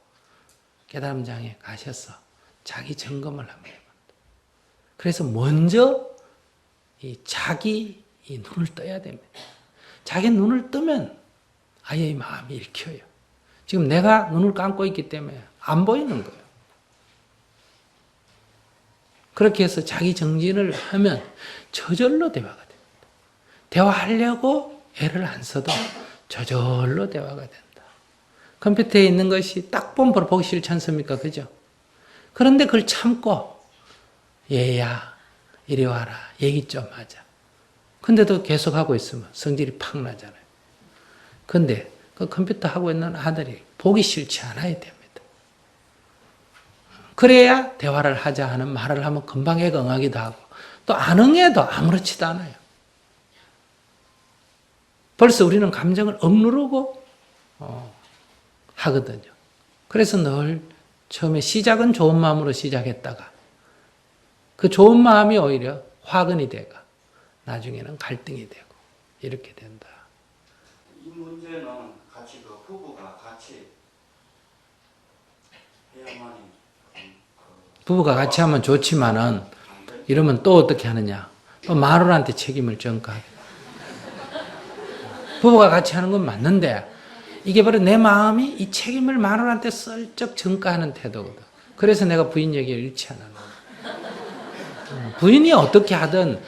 깨달음장에 가셔서 자기 점검을 한번 해봅니다. 그래서 먼저 자기 눈을 떠야 됩니다. 자기 눈을 뜨면 아이의 마음이 읽혀요. 지금 내가 눈을 감고 있기 때문에 안 보이는 거예요. 그렇게 해서 자기 정진을 하면 저절로 대화가 됩니다. 대화하려고 애를 안 써도 저절로 대화가 된다. 컴퓨터에 있는 것이 딱 보면 보기 싫지 않습니까? 그죠? 그런데 그걸 참고 얘야 이리 와라 얘기 좀 하자. 근데도 계속 하고 있으면 성질이 팍 나잖아요. 근데 그 컴퓨터 하고 있는 아들이 보기 싫지 않아야 됩니다. 그래야 대화를 하자 하는 말을 하면 금방 애가 응하기도 하고, 또 안 응해도 아무렇지도 않아요. 벌써 우리는 감정을 억누르고 하거든요. 그래서 늘 처음에 시작은 좋은 마음으로 시작했다가 그 좋은 마음이 오히려 화근이 되고 나중에는 갈등이 되고 이렇게 된다. 이 문제는 같이 부부가 같이 해야만이 부부가 같이 하면 좋지만은 이러면 또 어떻게 하느냐? 또 마누라한테 책임을 전가하게. 부부가 같이 하는 건 맞는데 이게 바로 내 마음이 이 책임을 마누라한테 슬쩍 전가하는 태도거든. 그래서 내가 부인 얘기를 잃지 않아. 부인이 어떻게 하든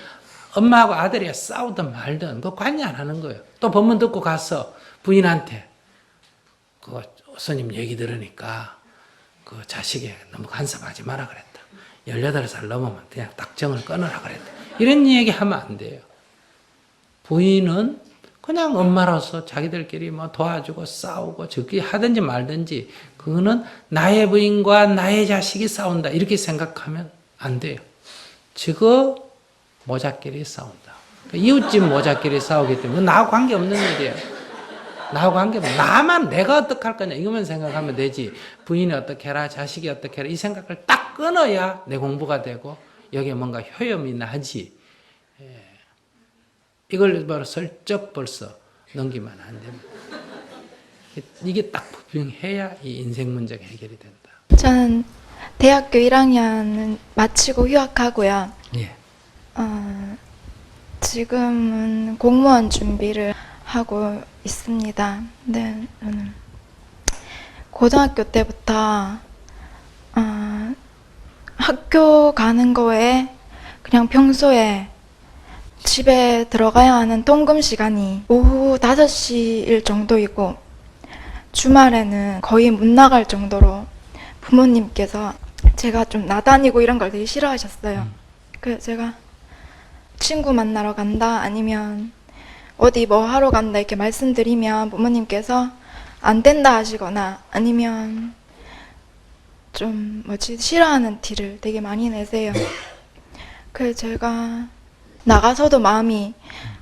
엄마하고 아들이 싸우든 말든 그거 관여 안 하는 거예요. 또 법문 듣고 가서 부인한테 그 스님 얘기 들으니까 그 자식에 너무 간섭하지 마라 그랬다. 18살 넘으면 그냥 딱정을 끊으라 그랬다. 이런 얘기 하면 안 돼요. 부인은 그냥 엄마로서 자기들끼리 뭐 도와주고 싸우고 저기 하든지 말든지 그거는 나의 부인과 나의 자식이 싸운다 이렇게 생각하면 안 돼요. 저거 모자끼리 싸운다. 이웃집 모자끼리 싸우기 때문에 나하고 관계없는 일이에요. 나하고 관계없는, 나만 내가 어떻게 할 거냐 이것만 생각하면 되지 부인이 어떻게 해라 자식이 어떻게 해라 이 생각을 딱 끊어야 내 공부가 되고 여기에 뭔가 효험이 나지. 이걸 바로 슬쩍 벌써 넘기면 안 됩니다. 이게 딱 분명해야 이 인생 문제가 해결이 된다. 저는 대학교 1학년은 마치고 휴학하고요. 예. 지금은 공무원 준비를 하고 있습니다. 근데 저는 고등학교 때부터 학교 가는 거에 그냥 평소에 집에 들어가야 하는 통금 시간이 오후 5시일 정도이고 주말에는 거의 못 나갈 정도로 부모님께서 제가 좀 나다니고 이런 걸 되게 싫어하셨어요. 그래서 제가 친구 만나러 간다 아니면 어디 뭐 하러 간다 이렇게 말씀드리면 부모님께서 안 된다 하시거나 아니면 좀 싫어하는 티를 되게 많이 내세요. 그래서 제가 나가서도 마음이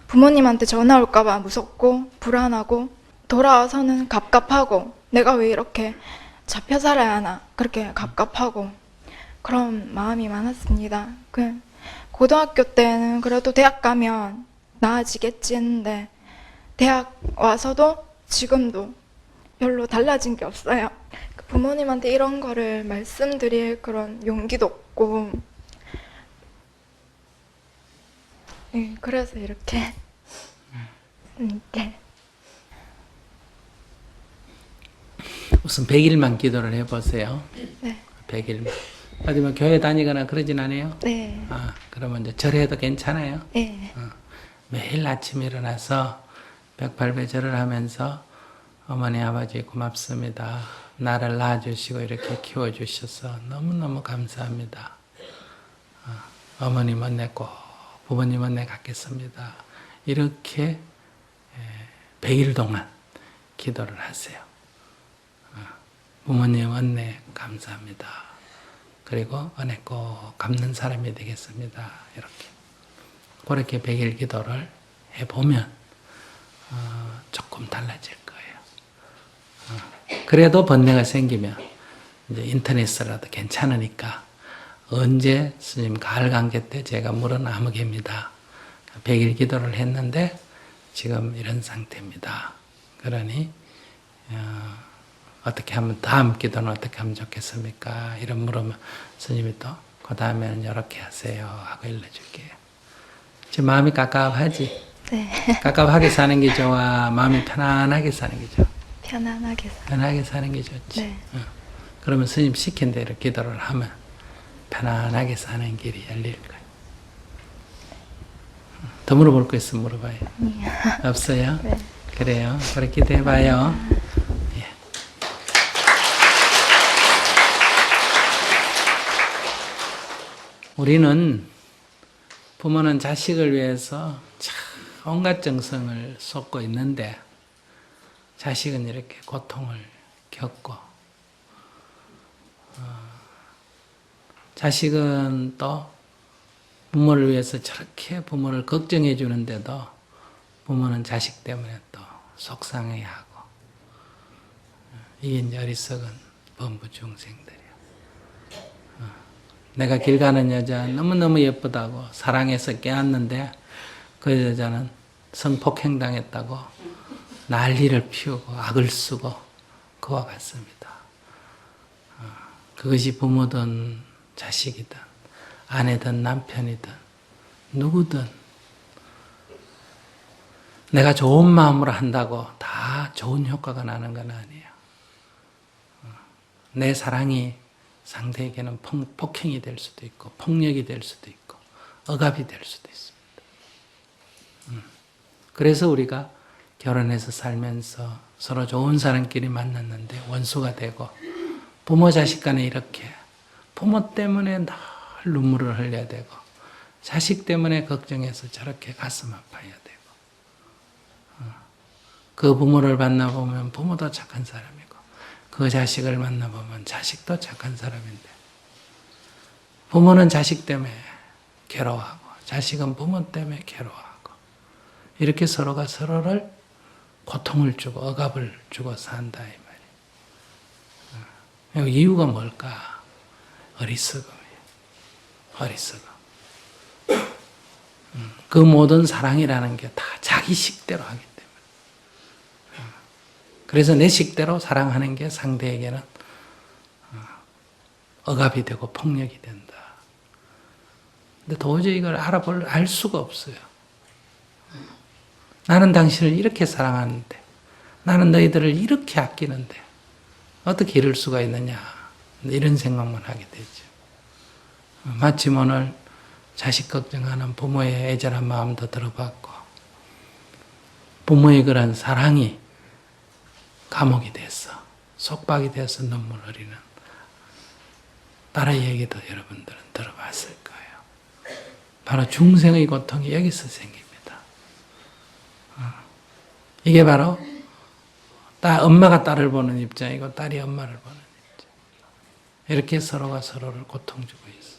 부모님한테 전화 올까봐 무섭고 불안하고 돌아와서는 갑갑하고 내가 왜 이렇게 잡혀 살아야 하나 그렇게 갑갑하고 그런 마음이 많았습니다. 고등학교 때는 그래도 대학 가면 나아지겠지 했는데 대학 와서도 지금도 별로 달라진 게 없어요. 부모님한테 이런 거를 말씀드릴 그런 용기도 없고 그래서 이렇게 우선 100일만 기도를 해보세요. 네. 100일만. 어디 뭐 교회 다니거나 그러진 않아요? 네. 그러면 이제 절해도 괜찮아요? 네. 매일 아침 일어나서 108배 절을 하면서 어머니 아버지 고맙습니다. 나를 낳아주시고 이렇게 키워주셔서 너무너무 감사합니다. 어머님은 내 꼭, 부모님은 내 갖겠습니다. 이렇게 100일 동안 기도를 하세요. 부모님 은혜 감사합니다. 그리고 은혜 꼭 갚는 사람이 되겠습니다. 이렇게 그렇게 100일 기도를 해보면 조금 달라질 거예요. 그래도 번뇌가 생기면 이제 인터넷으로라도 괜찮으니까 언제 스님 가을 관계 때 제가 물은 아무개입니다. 100일 기도를 했는데 지금 이런 상태입니다. 그러니 어떻게 하면 다음 기도는 어떻게 하면 좋겠습니까? 이런 물으면 스님이 또 그 다음에는 이렇게 하세요 하고 일러줄게요. 지금 마음이 깝깝하지? 네. 깝깝하게 사는 게 좋아? 마음이 편안하게 사는 게 좋아? 편안하게 편하게 사는 게 좋지. 네. 그러면 스님 시킨 대로 기도를 하면 편안하게 사는 길이 열릴 거예요. 더 물어볼 거 있으면 물어봐요. 없어요? 네. 그래요. 그렇게 기도해봐요. 예. 우리는 부모는 자식을 위해서 참 온갖 정성을 쏟고 있는데 자식은 이렇게 고통을 겪고 자식은 또 부모를 위해서 저렇게 부모를 걱정해 주는데도 부모는 자식 때문에 또 속상해하고 이게 이제 어리석은 범부 중생들이야. 내가 길 가는 여자 너무너무 예쁘다고 사랑해서 껴안는데 그 여자는 성폭행당했다고 난리를 피우고 악을 쓰고 그와 같습니다. 그것이 부모든 자식이든 아내든 남편이든 누구든 내가 좋은 마음으로 한다고 다 좋은 효과가 나는 건 아니에요. 내 사랑이 상대에게는 폭행이 될 수도 있고 폭력이 될 수도 있고 억압이 될 수도 있습니다. 그래서 우리가 결혼해서 살면서 서로 좋은 사람끼리 만났는데 원수가 되고 부모 자식 간에 이렇게 부모 때문에 늘 눈물을 흘려야 되고 자식 때문에 걱정해서 저렇게 가슴 아파야 되고 그 부모를 만나보면 부모도 착한 사람이고 그 자식을 만나보면 자식도 착한 사람인데 부모는 자식 때문에 괴로워하고 자식은 부모 때문에 괴로워하고 이렇게 서로가 서로를 고통을 주고 억압을 주고 산다 이 말이에요. 이유가 뭘까? 어리석음이에요. 어리석음. 그 모든 사랑이라는 게 다 자기 식대로 하기 때문에. 그래서 내 식대로 사랑하는 게 상대에게는 억압이 되고 폭력이 된다. 근데 도저히 이걸 알 수가 없어요. 나는 당신을 이렇게 사랑하는데, 나는 너희들을 이렇게 아끼는데, 어떻게 이럴 수가 있느냐. 이런 생각만 하게 되죠. 마침 오늘 자식 걱정하는 부모의 애절한 마음도 들어봤고, 부모의 그런 사랑이 감옥이 돼서, 속박이 돼서 눈물 흘리는 딸의 얘기도 여러분들은 들어봤을 거예요. 바로 중생의 고통이 여기서 생깁니다. 이게 바로 엄마가 딸을 보는 입장이고 딸이 엄마를 보는 입장. 이렇게 서로가 서로를 고통 주고 있어.